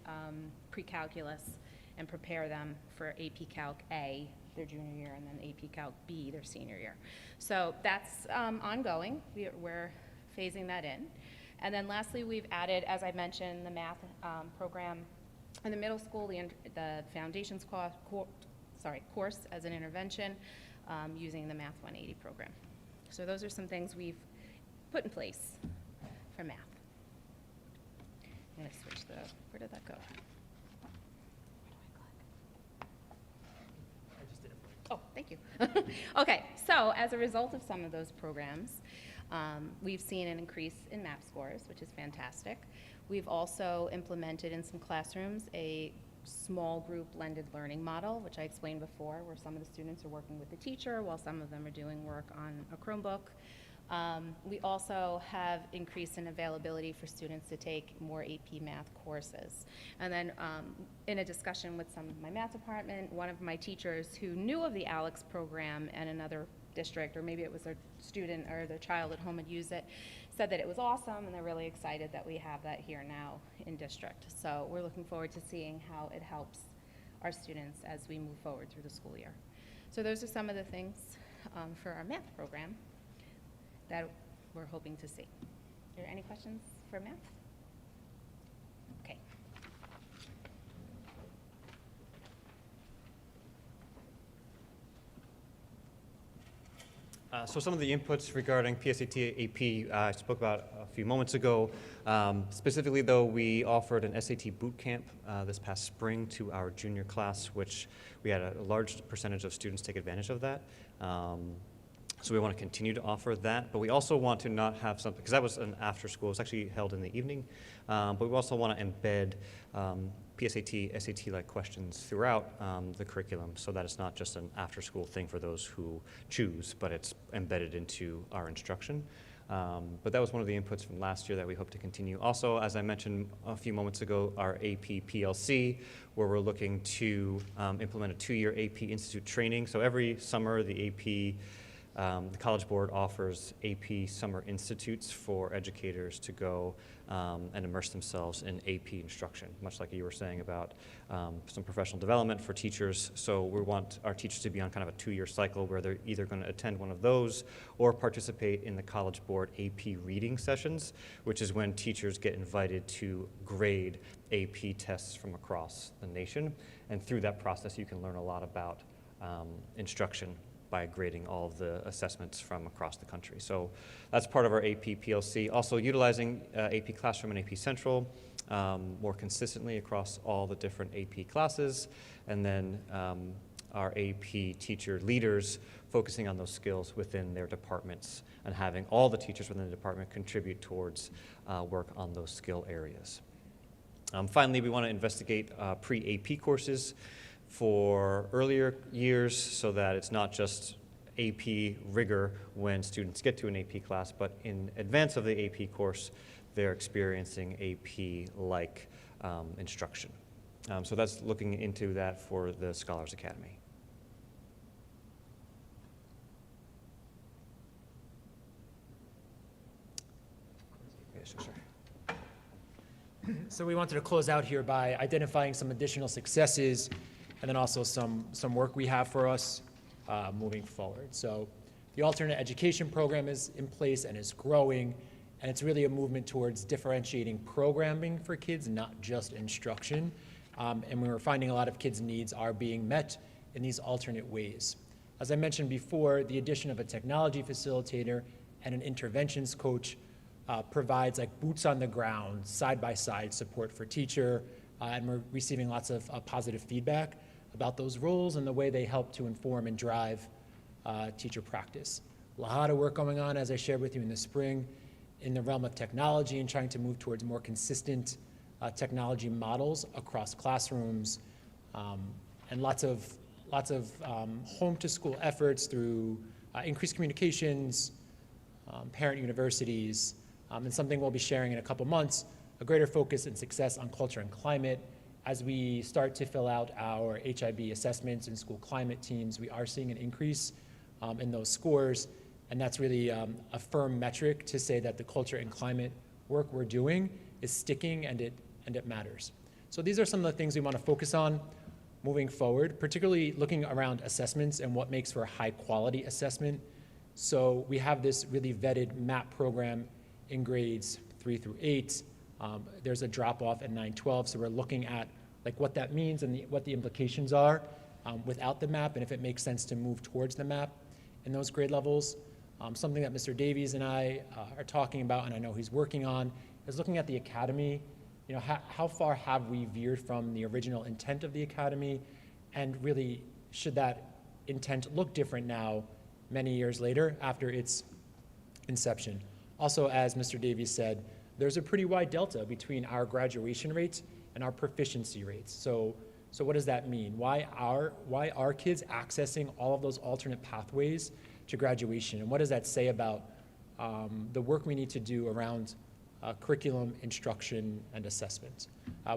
N: pre-calculus and prepare them for AP Calc A their junior year and then AP Calc B their senior year. So that's ongoing. We're phasing that in. And then lastly, we've added, as I mentioned, the math program in the middle school, the foundations course as an intervention using the Math 180 program. So those are some things we've put in place for math. I'm going to switch where did that go? Oh, thank you. Okay, so as a result of some of those programs, we've seen an increase in math scores, which is fantastic. We've also implemented in some classrooms a small group blended learning model, which I explained before, where some of the students are working with the teacher while some of them are doing work on a Chromebook. We also have increase in availability for students to take more AP math courses. And then in a discussion with some of my math department, one of my teachers who knew of the ALEX program and another district, or maybe it was their student or their child at home had used it, said that it was awesome, and they're really excited that we have that here now in district. So we're looking forward to seeing how it helps our students as we move forward through the school year. So those are some of the things for our math program that we're hoping to see. Are there any questions for math? Okay.
L: So some of the inputs regarding PSAT AP I spoke about a few moments ago. Specifically, though, we offered an SAT boot camp this past spring to our junior class, which we had a large percentage of students take advantage of that. So we want to continue to offer that, but we also want to not have something, because that was an after school, it was actually held in the evening, but we also want to embed PSAT, SAT-like questions throughout the curriculum so that it's not just an after school thing for those who choose, but it's embedded into our instruction. But that was one of the inputs from last year that we hope to continue. Also, as I mentioned a few moments ago, our AP PLC, where we're looking to implement a 2-year AP Institute training. So every summer, the AP the College Board offers AP Summer Institutes for educators to go and immerse themselves in AP instruction, much like you were saying about some professional development for teachers. So we want our teachers to be on kind of a 2-year cycle where they're either going to attend one of those or participate in the College Board AP reading sessions, which is when teachers get invited to grade AP tests from across the nation. And through that process, you can learn a lot about instruction by grading all of the assessments from across the country. So that's part of our AP PLC. Also utilizing AP Classroom and AP Central more consistently across all the different AP classes. And then our AP teacher leaders focusing on those skills within their departments and having all the teachers within the department contribute towards work on those skill areas. Finally, we want to investigate pre-AP courses for earlier years so that it's not just AP rigor when students get to an AP class, but in advance of the AP course, they're experiencing AP-like instruction. So that's looking into that for the Scholars Academy. Yes, sir.
D: So we wanted to close out here by identifying some additional successes and then also some work we have for us moving forward. So the alternate education program is in place and is growing, and it's really a movement towards differentiating programming for kids, not just instruction. And we're finding a lot of kids' needs are being met in these alternate ways. As I mentioned before, the addition of a technology facilitator and an interventions coach provides like boots on the ground, side-by-side support for teacher, and we're receiving lots of positive feedback about those roles and the way they help to inform and drive teacher practice. A lot of work going on, as I shared with you in the spring, in the realm of technology and trying to move towards more consistent technology models across classrooms, and lots of home to school efforts through increased communications, parent universities, and something we'll be sharing in a couple months, a greater focus and success on culture and climate. As we start to fill out our HIB assessments and school climate teams, we are seeing an increase in those scores, and that's really a firm metric to say that the culture and climate work we're doing is sticking and it matters. So these are some of the things we want to focus on moving forward, particularly looking around assessments and what makes for a high quality assessment. So we have this really vetted MAP program in grades 3 through 8. There's a drop-off at 9-12, so we're looking at like what that means and what the implications are without the MAP, and if it makes sense to move towards the MAP in those grade levels. Something that Mr. Davies and I are talking about, and I know he's working on, is looking at the academy. You know, how far have we veered from the original intent of the academy, and really should that intent look different now, many years later after its inception? Also, as Mr. Davies said, there's a pretty wide delta between our graduation rates and our proficiency rates. So what does that mean? Why are kids accessing all of those alternate pathways to graduation? And what does that say about the work we need to do around curriculum, instruction, and assessment?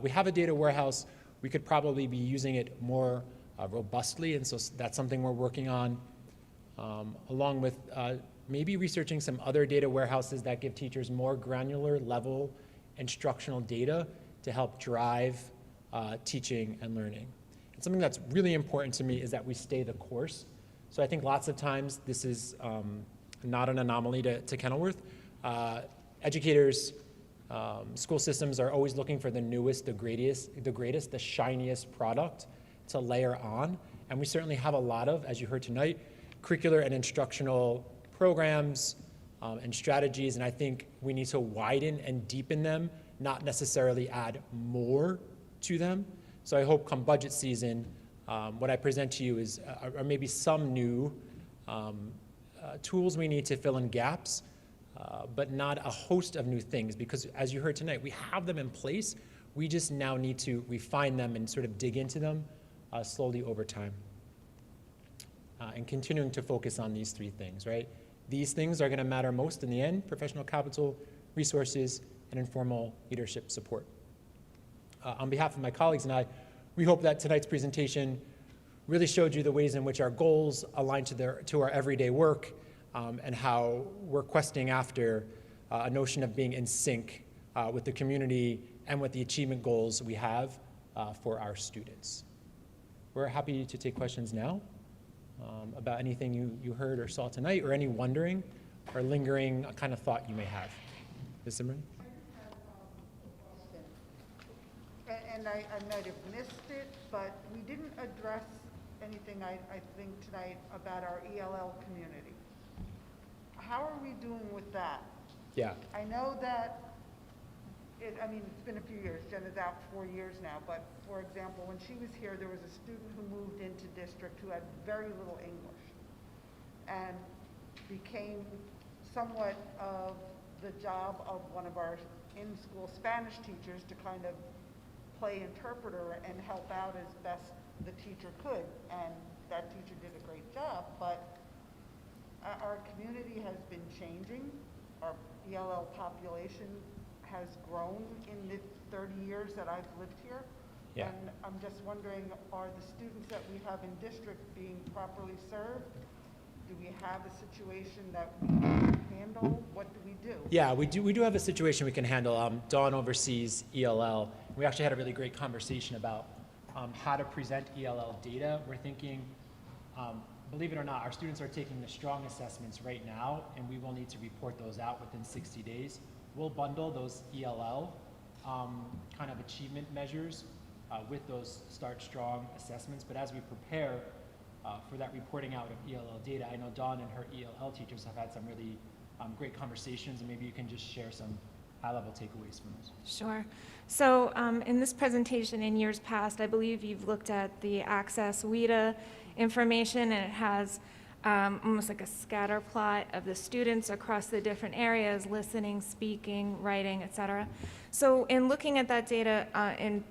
D: We have a data warehouse. We could probably be using it more robustly, and so that's something we're working on, along with maybe researching some other data warehouses that give teachers more granular level instructional data to help drive teaching and learning. And something that's really important to me is that we stay the course. So I think lots of times this is not an anomaly to Kenilworth. Educators, school systems are always looking for the newest, the greatest, the shiniest product to layer on. And we certainly have a lot of, as you heard tonight, curricular and instructional programs and strategies, and I think we need to widen and deepen them, not necessarily add more to them. So I hope come budget season, what I present to you is are maybe some new tools we need to fill in gaps, but not a host of new things, because as you heard tonight, we have them in place. We just now need to refine them and sort of dig into them slowly over time. And continuing to focus on these three things, right? These things are going to matter most in the end: professional capital, resources, and informal leadership support. On behalf of my colleagues and I, we hope that tonight's presentation really showed you the ways in which our goals align to our everyday work, and how we're questing after a notion of being in sync with the community and with the achievement goals we have for our students. We're happy to take questions now about anything you heard or saw tonight, or any wondering or lingering kind of thought you may have. Ms. Zimmerman?
I: And I might have missed it, but we didn't address anything, I think, tonight about our ELL community. How are we doing with that?
D: Yeah.
I: I know that, it's been a few years. Jen is out 4 years now, but for example, when she was here, there was a student who moved into district who had very little English and became somewhat of the job of one of our in-school Spanish teachers to kind of play interpreter and help out as best the teacher could. And that teacher did a great job, but our community has been changing. Our ELL population has grown in the 30 years that I've lived here.
D: Yeah.
I: And I'm just wondering, are the students that we have in district being properly served? Do we have a situation that we can handle? What do we do?
D: Yeah, we do have a situation we can handle. Dawn oversees ELL. We actually had a really great conversation about how to present ELL data. We're thinking, believe it or not, our students are taking the strong assessments right now, and we will need to report those out within 60 days. We'll bundle those ELL kind of achievement measures with those Start Strong assessments. But as we prepare for that reporting out of ELL data, I know Dawn and her ELL teachers have had some really great conversations, and maybe you can just share some high-level takeaways from those.
K: Sure. So in this presentation in years past, I believe you've looked at the Access WIDA information, and it has almost like a scatter plot of the students across the different areas: listening, speaking, writing, etc. So in looking at that data in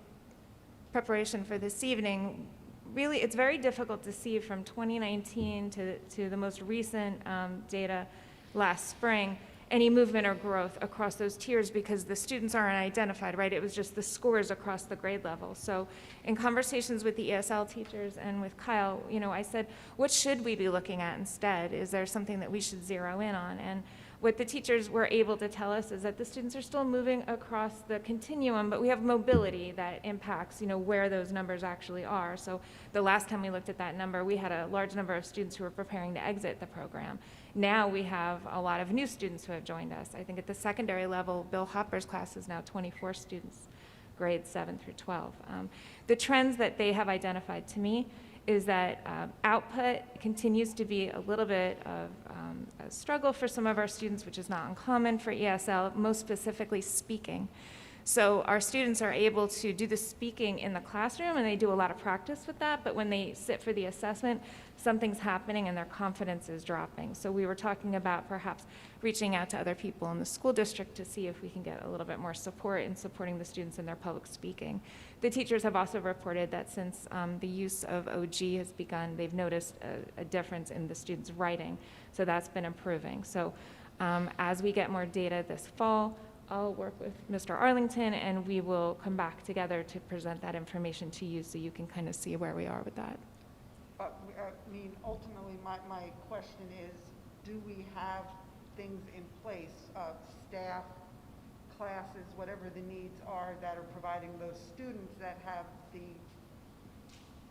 K: preparation for this evening, really it's very difficult to see from 2019 to the most recent data last spring any movement or growth across those tiers, because the students aren't identified, right? It was just the scores across the grade level. So in conversations with the ESL teachers and with Kyle, I said, what should we be looking at instead? Is there something that we should zero in on? And what the teachers were able to tell us is that the students are still moving across the continuum, but we have mobility that impacts, where those numbers actually are. So the last time we looked at that number, we had a large number of students who were preparing to exit the program. Now we have a lot of new students who have joined us. I think at the secondary level, Bill Hopper's class is now 24 students, grades 7 through 12. The trends that they have identified to me is that output continues to be a little bit of a struggle for some of our students, which is not uncommon for ESL, most specifically speaking. So our students are able to do the speaking in the classroom, and they do a lot of practice with that, but when they sit for the assessment, something's happening and their confidence is dropping. So we were talking about perhaps reaching out to other people in the school district to see if we can get a little bit more support in supporting the students in their public speaking. The teachers have also reported that since the use of OG has begun, they've noticed a difference in the students' writing, so that's been improving. So as we get more data this fall, I'll work with Mr. Arlington, and we will come back together to present that information to you so you can kind of see where we are with that.
I: I mean, ultimately, my question is, do we have things in place, staff, classes, whatever the needs are, that are providing those students that have the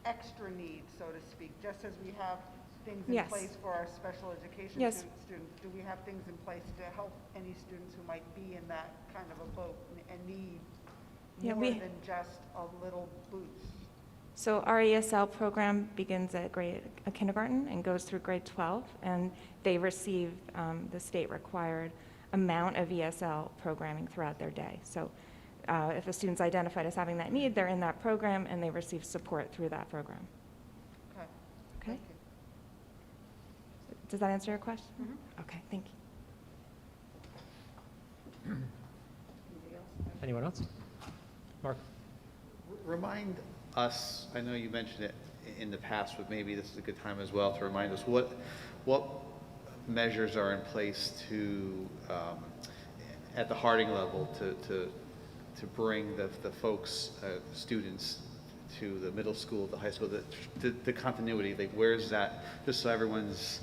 I: extra needs, so to speak, just as we have things in
K: Yes.
I: place for our special education
K: Yes.
I: students? Do we have things in place to help any students who might be in that kind of a boat and need
K: Yeah,
I: more than just a little boost?
K: So our ESL program begins at kindergarten and goes through grade 12, and they receive the state-required amount of ESL programming throughout their day. So if a student's identified as having that need, they're in that program, and they receive support through that program.
I: Okay.
K: Okay?
I: Thank you.
K: Does that answer your question? Okay, thank you.
D: Anyone else? Mark?
O: Remind us, I know you mentioned it in the past, but maybe this is a good time as well to remind us what measures are in place to, at the Harding level, to bring the folks, students to the middle school, the high school, the continuity, like where's that, just so everyone's,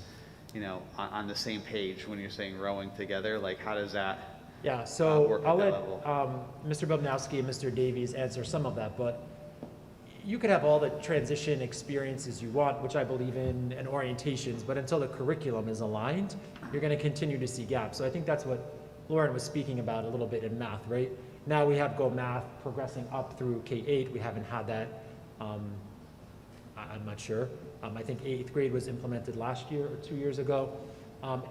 O: you know, on the same page when you're saying rowing together, like how does that
D: Yeah, so
O: work
D: I'll
O: at
D: let
O: that level?
D: Mr. Bobnowski and Mr. Davies answer some of that, but you could have all the transition experiences you want, which I believe in, and orientations, but until the curriculum is aligned, you're going to continue to see gaps. So I think that's what Lauren was speaking about a little bit in math, right? Now we have Go Math progressing up through K-8. We haven't had that, I'm not sure. I think 8th grade was implemented last year or 2 years ago.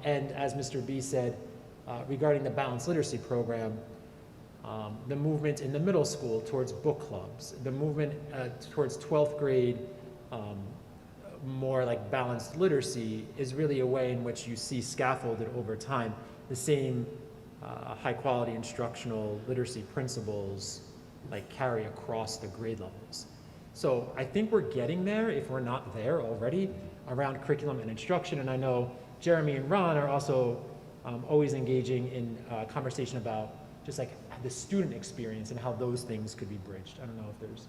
D: And as Mr. B said, regarding the balanced literacy program, the movement in the middle school towards book clubs, the movement towards 12th grade, more like balanced literacy, is really a way in which you see scaffolded over time the same high quality instructional literacy principles like carry across the grade levels. So I think we're getting there, if we're not there already, around curriculum and instruction. And I know Jeremy and Ron are also always engaging in conversation about just like the student experience and how those things could be bridged. I don't know if there's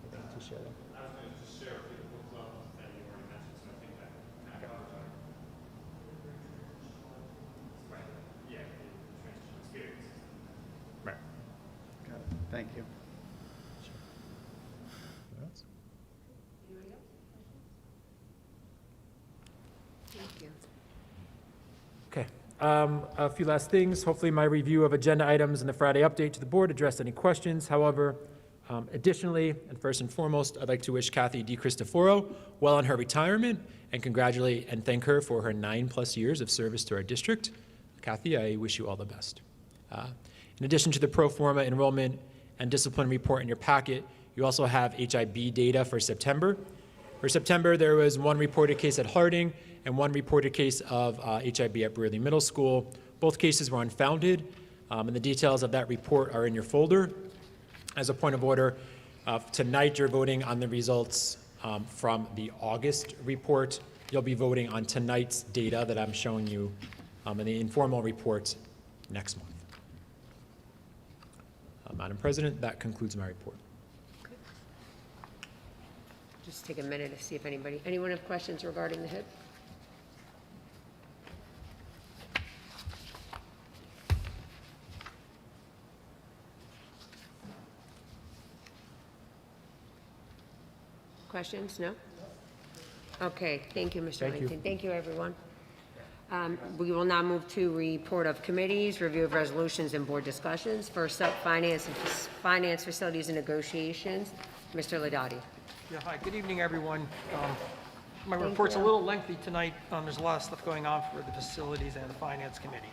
D: anything to share there.
L: I was going to just share a few book clubs that you already mentioned, so I think that kind of covers our. Right. Yeah, the transition experience.
D: Right.
O: Got it. Thank you.
B: Thank you.
D: Okay. A few last things. Hopefully my review of agenda items and the Friday update to the board addressed any questions. However, additionally, and first and foremost, I'd like to wish Kathy DiCristoforo well on her retirement and congratulate and thank her for her 9+ years of service to our district. Kathy, I wish you all the best. In addition to the pro forma enrollment and discipline report in your packet, you also have HIB data for September. For September, there was 1 reported case at Harding and 1 reported case of HIB at Brearley Middle School. Both cases were unfounded, and the details of that report are in your folder. As a point of order, tonight you're voting on the results from the August report. You'll be voting on tonight's data that I'm showing you in the informal report next month. Madam President, that concludes my report.
B: Just take a minute to see if anyone have questions regarding the HIP? Questions? No? Okay, thank you, Mr. Arlington. Thank you, everyone. We will now move to report of committees, review of resolutions, and board discussions. First up, finance, facilities, and negotiations. Mr. Ladati.
M: Yeah, hi, good evening, everyone. My
B: Thank
M: report's a
B: you.
M: little lengthy tonight. There's a lot of stuff going on for the facilities and the finance committee.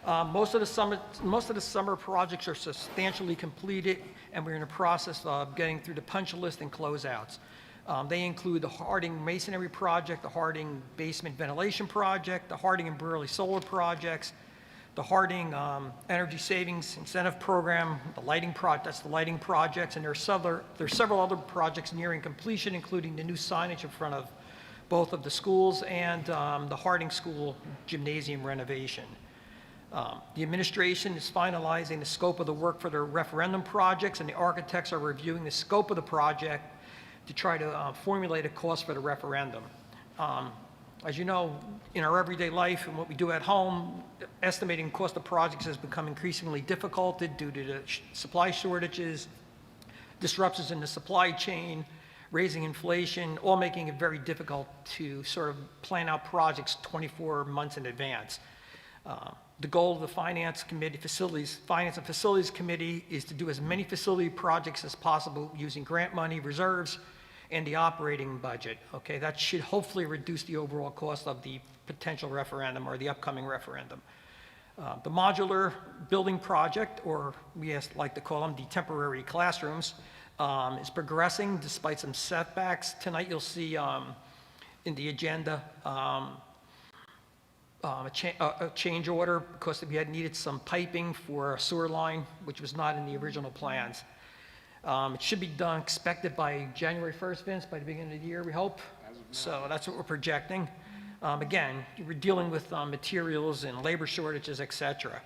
M: Most of the summer projects are substantially completed, and we're in the process of getting through the punch list and closeouts. They include the Harding Masonry Project, the Harding Basement Ventilation Project, the Harding and Burley Solar Projects, the Harding Energy Savings Incentive Program, that's the lighting projects, and there's several other projects nearing completion, including the new signage in front of both of the schools and the Harding School gymnasium renovation. The administration is finalizing the scope of the work for their referendum projects, and the architects are reviewing the scope of the project to try to formulate a cost for the referendum. As you know, in our everyday life and what we do at home, estimating cost of projects has become increasingly difficult due to the supply shortages, disruptions in the supply chain, raising inflation, all making it very difficult to sort of plan out projects 24 months in advance. The goal of the Finance and Facilities Committee is to do as many facility projects as possible using grant money, reserves, and the operating budget. Okay, that should hopefully reduce the overall cost of the potential referendum or the upcoming referendum. The modular building project, or we like to call them the temporary classrooms, is progressing despite some setbacks. Tonight you'll see in the agenda a change order because we had needed some piping for a sewer line, which was not in the original plans. It should be done, expected by January 1st, Vince, by the beginning of the year, we hope. So that's what we're projecting. Again, we're dealing with materials and labor shortages, et cetera.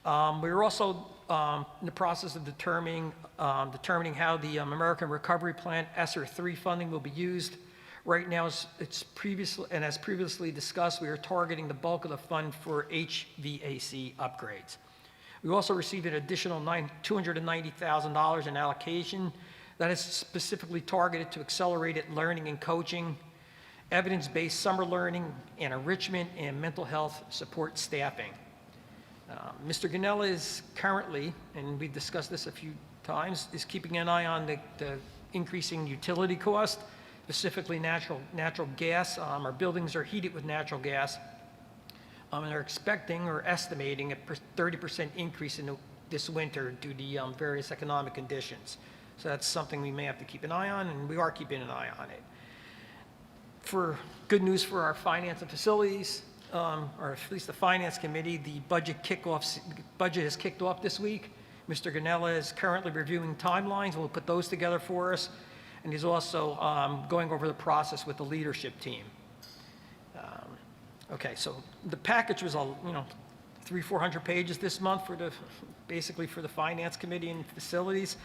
M: We're also in the process of determining how the American Recovery Plan ESSER 3 funding will be used. Right now, as previously discussed, we are targeting the bulk of the fund for HVAC upgrades. We also received an additional $290,000 in allocation that is specifically targeted to accelerated learning and coaching, evidence-based summer learning, and enrichment and mental health support staffing. Mr. Ganella is currently, and we've discussed this a few times, is keeping an eye on the increasing utility cost, specifically natural gas. Our buildings are heated with natural gas. And they're expecting or estimating a 30% increase in this winter due to various economic conditions. So that's something we may have to keep an eye on, and we are keeping an eye on it. For good news for our finance and facilities, or at least the finance committee, the budget has kicked off this week. Mr. Ganella is currently reviewing timelines. We'll put those together for us, and he's also going over the process with the leadership team. Okay, so the package was 300-400 pages this month basically for the finance committee and facilities.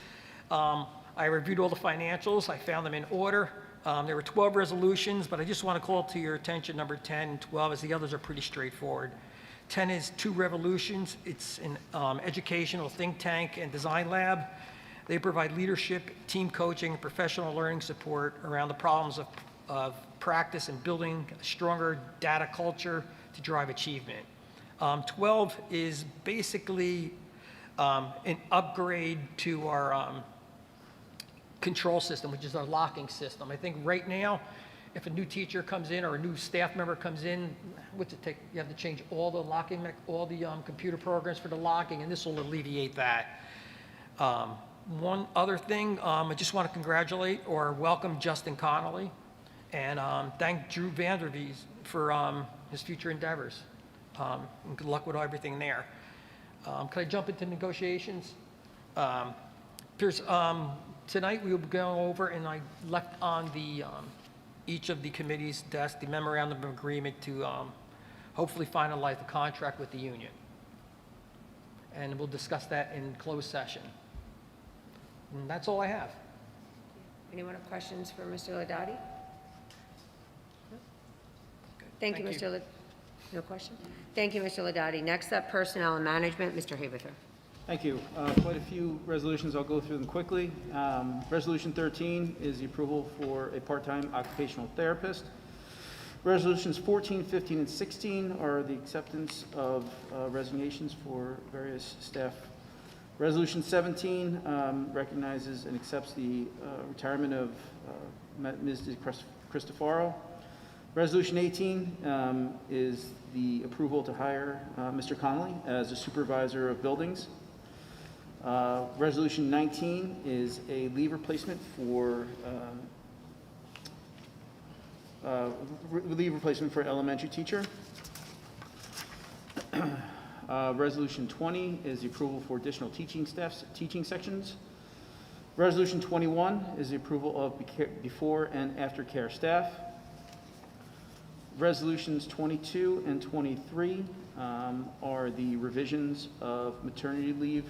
M: I reviewed all the financials. I found them in order. There were 12 resolutions, but I just want to call to your attention number 10 and 12, as the others are pretty straightforward. 10 is 2 revolutions. It's an educational think tank and design lab. They provide leadership, team coaching, and professional learning support around the problems of practice and building a stronger data culture to drive achievement. 12 is basically an upgrade to our control system, which is our locking system. I think right now, if a new teacher comes in or a new staff member comes in, what's it take? You have to change all the computer programs for the locking, and this will alleviate that. One other thing, I just want to congratulate or welcome Justin Connolly and thank Drew Vandervees for his future endeavors. And good luck with everything there. Can I jump into negotiations? Tonight we will go over, and I left on each of the committee's desk the memorandum of agreement to hopefully finalize the contract with the union. And we'll discuss that in closed session. And that's all I have.
B: Anyone have questions for Mr. Ladati? Thank you, Mr. Ladati. No question? Thank you, Mr. Ladati. Next up, Personnel and Management, Mr. Haberther.
P: Thank you. Quite a few resolutions. I'll go through them quickly. Resolution 13 is the approval for a part-time occupational therapist. Resolutions 14, 15, and 16 are the acceptance of resignations for various staff. Resolution 17 recognizes and accepts the retirement of Ms. Cristofaro. Resolution 18 is the approval to hire Mr. Connolly as a supervisor of buildings. Resolution 19 is a leave replacement for elementary teacher. Resolution 20 is the approval for additional teaching staffs, teaching sections. Resolution 21 is the approval of before and after care staff. Resolutions 22 and 23 are the revisions of maternity leave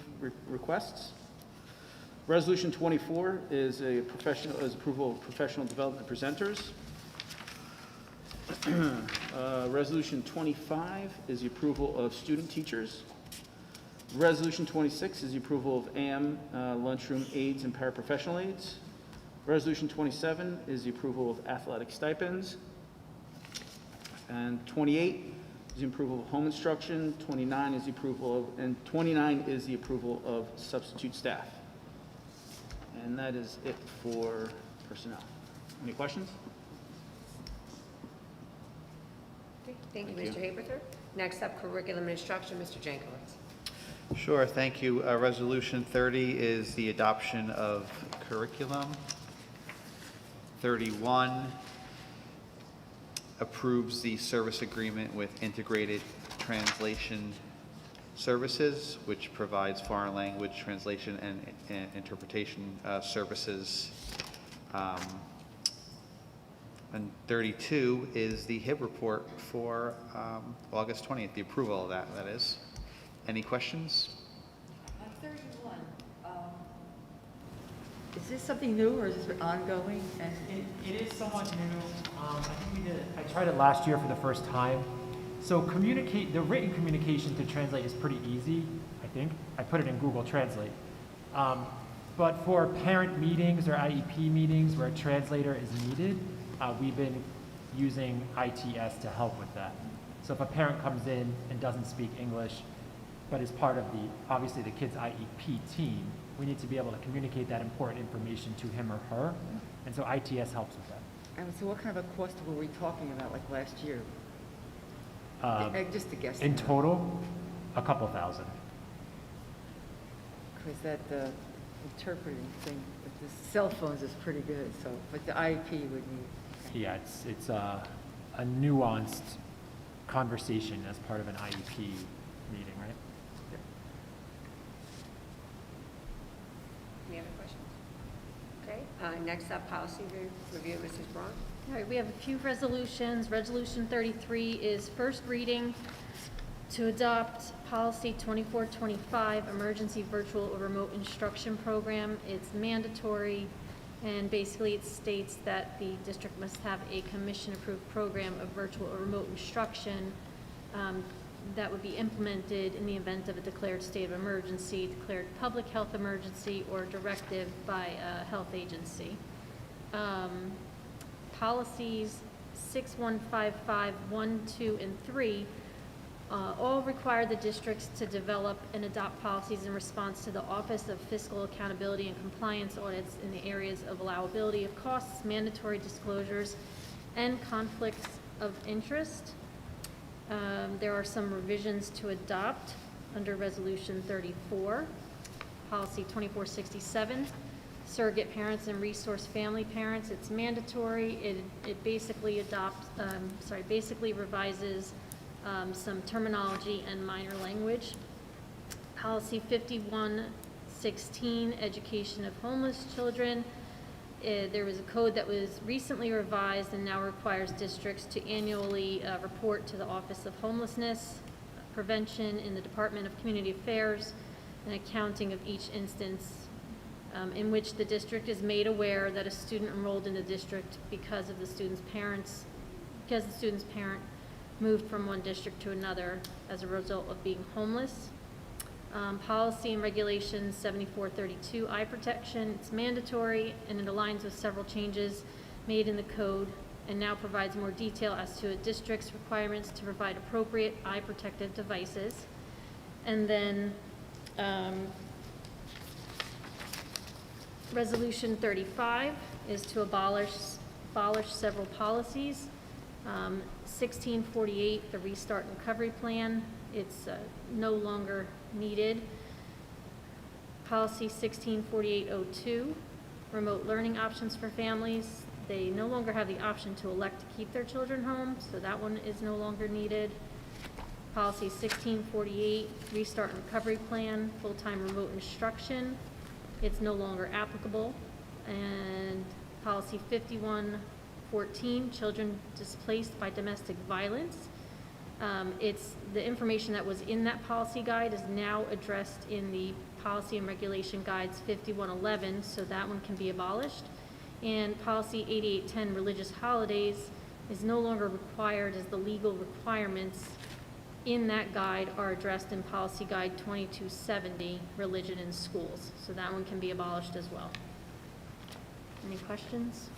P: requests. Resolution 24 is approval of professional development presenters. Resolution 25 is the approval of student teachers. Resolution 26 is the approval of AM lunchroom aides and paraprofessional aides. Resolution 27 is the approval of athletic stipends. And 28 is the approval of home instruction. 29 is the approval of substitute staff. And that is it for personnel. Any questions?
B: Thank you, Mr. Haberthur. Next up, curriculum and instruction, Mr. Jankowitz.
O: Sure, thank you. Resolution 30 is the adoption of curriculum. 31 approves the service agreement with Integrated Translation Services, which provides foreign language translation and interpretation services. And 32 is the HIB report for August 20th, the approval of that is. Any questions?
Q: 31, is this something new or is this ongoing? And
D: It is somewhat new. I think I tried it last year for the first time. So the written communication to translate is pretty easy, I think. I put it in Google Translate. But for parent meetings or IEP meetings where a translator is needed, we've been using ITS to help with that. So if a parent comes in and doesn't speak English, but is part of obviously the kid's IEP team, we need to be able to communicate that important information to him or her. And so ITS helps with that.
Q: And so what kind of a cost were we talking about, like last year? Just a guess.
D: In total, a couple thousand.
Q: Because that interpreting thing with the cell phones is pretty good, so, but the IEP would need.
D: Yeah, it's a nuanced conversation as part of an IEP meeting, right?
B: Any other questions? Okay, next up, policy review, Mrs. Braun.
R: All right, we have a few resolutions. Resolution 33 is first reading to adopt policy 2425, emergency virtual or remote instruction program. It's mandatory, and basically it states that the district must have a commission-approved program of virtual or remote instruction that would be implemented in the event of a declared state of emergency, declared public health emergency, or directive by a health agency. Policies 6155, 1, 2, and 3 all require the districts to develop and adopt policies in response to the Office of Fiscal Accountability and Compliance audits in the areas of allowability of costs, mandatory disclosures, and conflicts of interest. There are some revisions to adopt under Resolution 34, Policy 2467, surrogate parents and resource family parents. It's mandatory. It basically basically revises some terminology and minor language. Policy 5116, education of homeless children. There was a code that was recently revised and now requires districts to annually report to the Office of Homelessness Prevention in the Department of Community Affairs an accounting of each instance in which the district is made aware that a student enrolled in the district because the student's parent moved from one district to another as a result of being homeless. Policy and Regulation 7432, eye protection. It's mandatory and it aligns with several changes made in the code and now provides more detail as to a district's requirements to provide appropriate eye protective devices. And then Resolution 35 is to abolish several policies. 1648, the Restart and Recovery Plan, it's no longer needed. Policy 164802, remote learning options for families. They no longer have the option to elect to keep their children home, so that one is no longer needed. Policy 1648, Restart and Recovery Plan, full-time remote instruction. It's no longer applicable. And policy 5114, children displaced by domestic violence. It's the information that was in that policy guide is now addressed in the policy and regulation guides 5111, so that one can be abolished. And policy 8810, religious holidays, is no longer required as the legal requirements in that guide are addressed in policy guide 2270, religion in schools. So that one can be abolished as well. Any questions?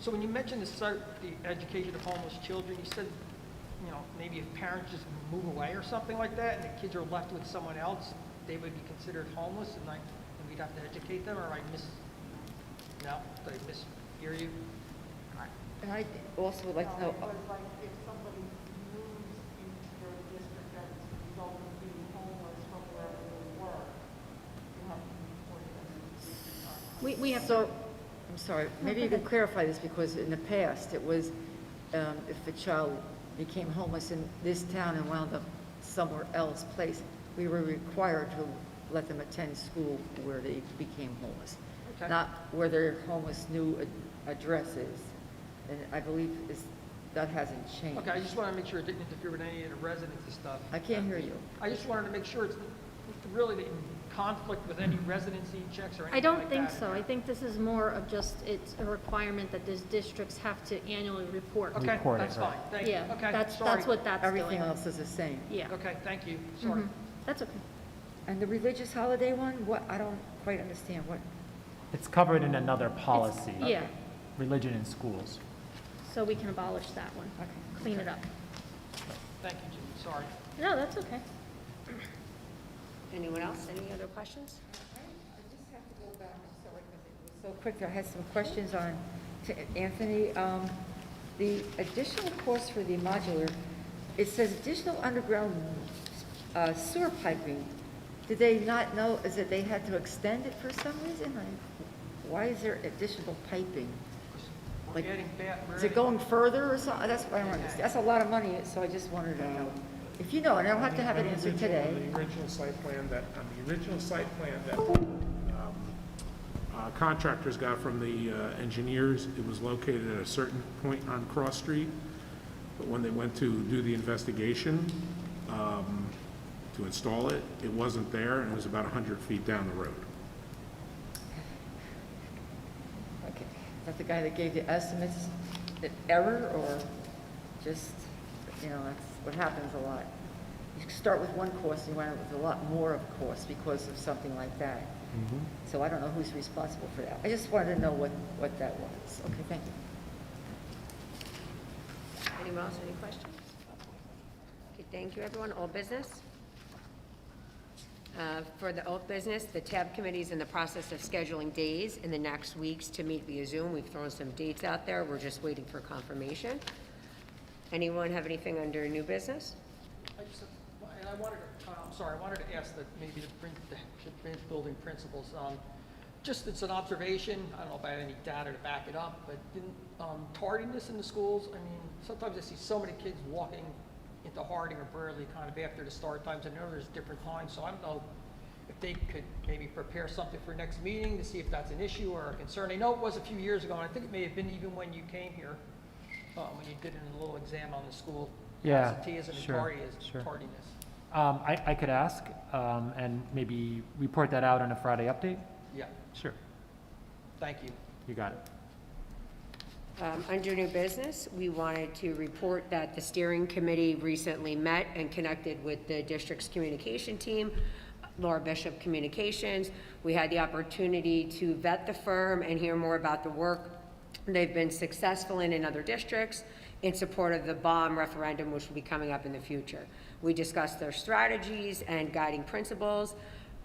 M: So when you mentioned the education of homeless children, you said, you know, maybe if parents just move away or something like that, and the kids are left with someone else, they would be considered homeless, and we'd have to educate them, or did I mishear you?
Q: And I also would like to know,
I: It was like if somebody moves into your district as a result of being homeless from wherever they were, you have to report them.
R: We have
Q: so, I'm sorry, maybe you could clarify this, because in the past, it was if a child became homeless in this town and wound up somewhere else place, we were required to let them attend school where they became homeless, not where their homeless new address is. And I believe that hasn't changed.
M: Okay, I just want to make sure it didn't interfere with any of the residency stuff.
Q: I can't hear you.
M: I just wanted to make sure it's really in conflict with any residency checks or anything
R: I don't
M: like
R: think
M: that.
R: so. I think this is more of just, it's a requirement that these districts have to annually report.
M: Okay,
D: Report it,
M: that's
D: right.
M: fine, thank you.
R: Yeah,
M: Okay,
R: that's
M: sorry.
R: what that's doing.
Q: Everything else is the same.
R: Yeah.
M: Okay, thank you, sorry.
R: That's okay.
Q: And the religious holiday one, what, I don't quite understand what.
D: It's covered in another policy.
R: Yeah,
D: Religion in schools.
R: so we can abolish that one, clean it up.
M: Thank you, Jimmy, sorry.
R: No, that's okay.
B: Anyone else? Any other questions?
Q: I just have to go back, I'm sorry, because it was so quick. I had some questions on, to Anthony. The additional cost for the modular, it says additional underground sewer piping. Did they not know, is it they had to extend it for some reason? Why is there additional piping?
M: We're getting bad,
Q: Is it going further or something? That's what I don't understand. That's a lot of money, so I just wanted to know. If you know, and I don't have to have it answered today.
A: The original site plan that contractors got from the engineers, it was located at a certain point on Cross Street. But when they went to do the investigation to install it, it wasn't there, and it was about 100 feet down the road.
Q: Okay. Is that the guy that gave the estimates an error, or just, you know, that's what happens a lot. You start with one course and you wind up with a lot more of a course because of something like that. So I don't know who's responsible for that. I just wanted to know what that was. Okay, thank you.
B: Anyone else, any questions? Okay, thank you, everyone. Old business? For the old business, the TAB committee is in the process of scheduling days in the next weeks to meet via Zoom. We've thrown some dates out there. We're just waiting for confirmation. Anyone have anything under new business?
M: And I wanted to, I'm sorry, I wanted to ask that maybe the building principals, just it's an observation, I don't know if I have any data to back it up, but tardiness in the schools, I mean, sometimes I see so many kids walking into Harding or Burley kind of after the start times. I know there's different times, so I don't know if they could maybe prepare something for next meeting to see if that's an issue or a concern. I know it was a few years ago, and I think it may have been even when you came here, when you did a little exam on the school.
D: Yeah,
M: absenteeism and
D: sure.
M: tardiness.
D: I could ask and maybe report that out on a Friday update?
M: Yeah,
D: Sure,
M: thank you.
D: you got it.
B: Under new business, we wanted to report that the steering committee recently met and connected with the district's communication team, Laura Bishop Communications. We had the opportunity to vet the firm and hear more about the work they've been successful in other districts in support of the BOM referendum, which will be coming up in the future. We discussed their strategies and guiding principles.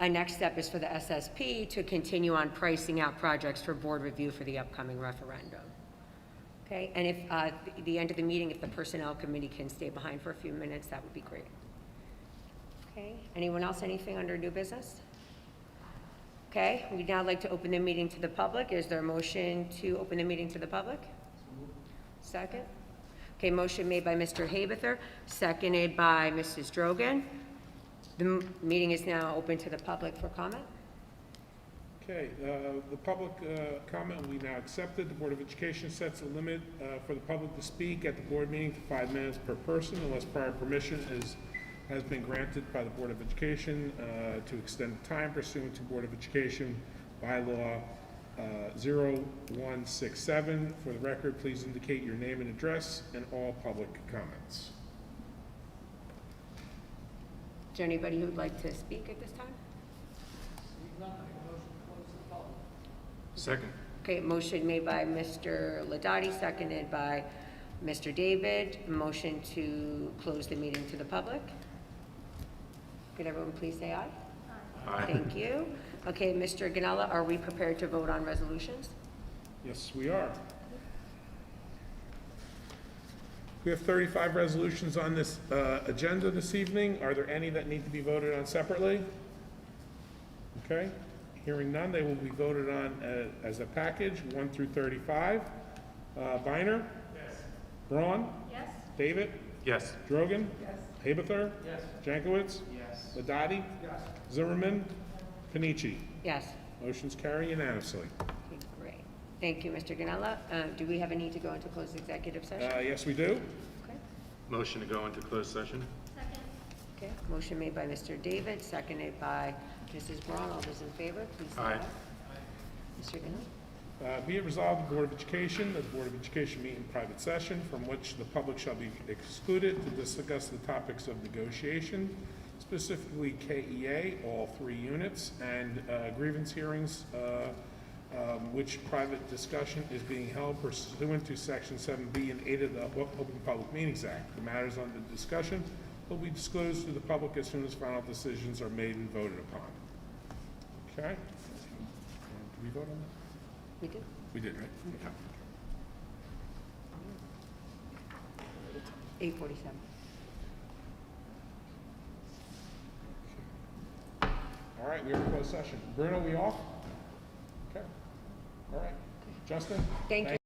B: A next step is for the SSP to continue on pricing out projects for board review for the upcoming referendum. Okay, and if, the end of the meeting, if the Personnel Committee can stay behind for a few minutes, that would be great. Okay, anyone else, anything under new business? Okay, we'd now like to open the meeting to the public. Is there a motion to open the meeting to the public? Second? Okay, motion made by Mr. Habeither, seconded by Mrs. Drogan. The meeting is now open to the public for comment.
A: Okay, the public comment we now accepted. The Board of Education sets a limit for the public to speak at the board meeting to 5 minutes per person unless prior permission has been granted by the Board of Education to extend the time pursuant to Board of Education bylaw 0167. For the record, please indicate your name and address and all public comments.
B: Is there anybody who'd like to speak at this time?
A: Second.
B: Okay, motion made by Mr. Ladati, seconded by Mr. David. Motion to close the meeting to the public. Could everyone please say aye?
A: Aye.
B: Thank you. Okay, Mr. Ganella, are we prepared to vote on resolutions?
A: Yes, we are. We have 35 resolutions on this agenda this evening. Are there any that need to be voted on separately? Okay, hearing none, they will be voted on as a package, 1 through 35. Biner? Yes. Braun?
R: Yes.
A: David?
C: Yes.
A: Drogan?
I: Yes.
A: Habeither?
P: Yes.
A: Jankowicz?
P: Yes.
A: Ladati?
P: Yes.
A: Zimmerman? Panici?
B: Yes.
A: Motion's carry unanimously.
B: Okay, great. Thank you, Mr. Ganella. Do we have a need to go into closed executive session?
A: Yes, we do.
B: Okay.
C: Motion to go into closed session?
R: Second.
B: Okay, motion made by Mr. David, seconded by Mrs. Braun. All those in favor, please say
C: Aye.
B: aye. Mr. Ganella?
A: Be it resolved, the Board of Education, that the Board of Education meet in private session from which the public shall be excluded to discuss the topics of negotiation, specifically KEA, all 3 units, and grievance hearings, which private discussion is being held pursuant to Section 7B and 8 of the Open Public Meetings Act. The matters under discussion will be disclosed to the public as soon as final decisions are made and voted upon. Okay? Did we vote on that?
B: We did.
A: We did, right? Okay.
B: 8:47.
A: All right, we are in closed session. Bruno, we off? Okay. All right. Justin?
B: Thank you.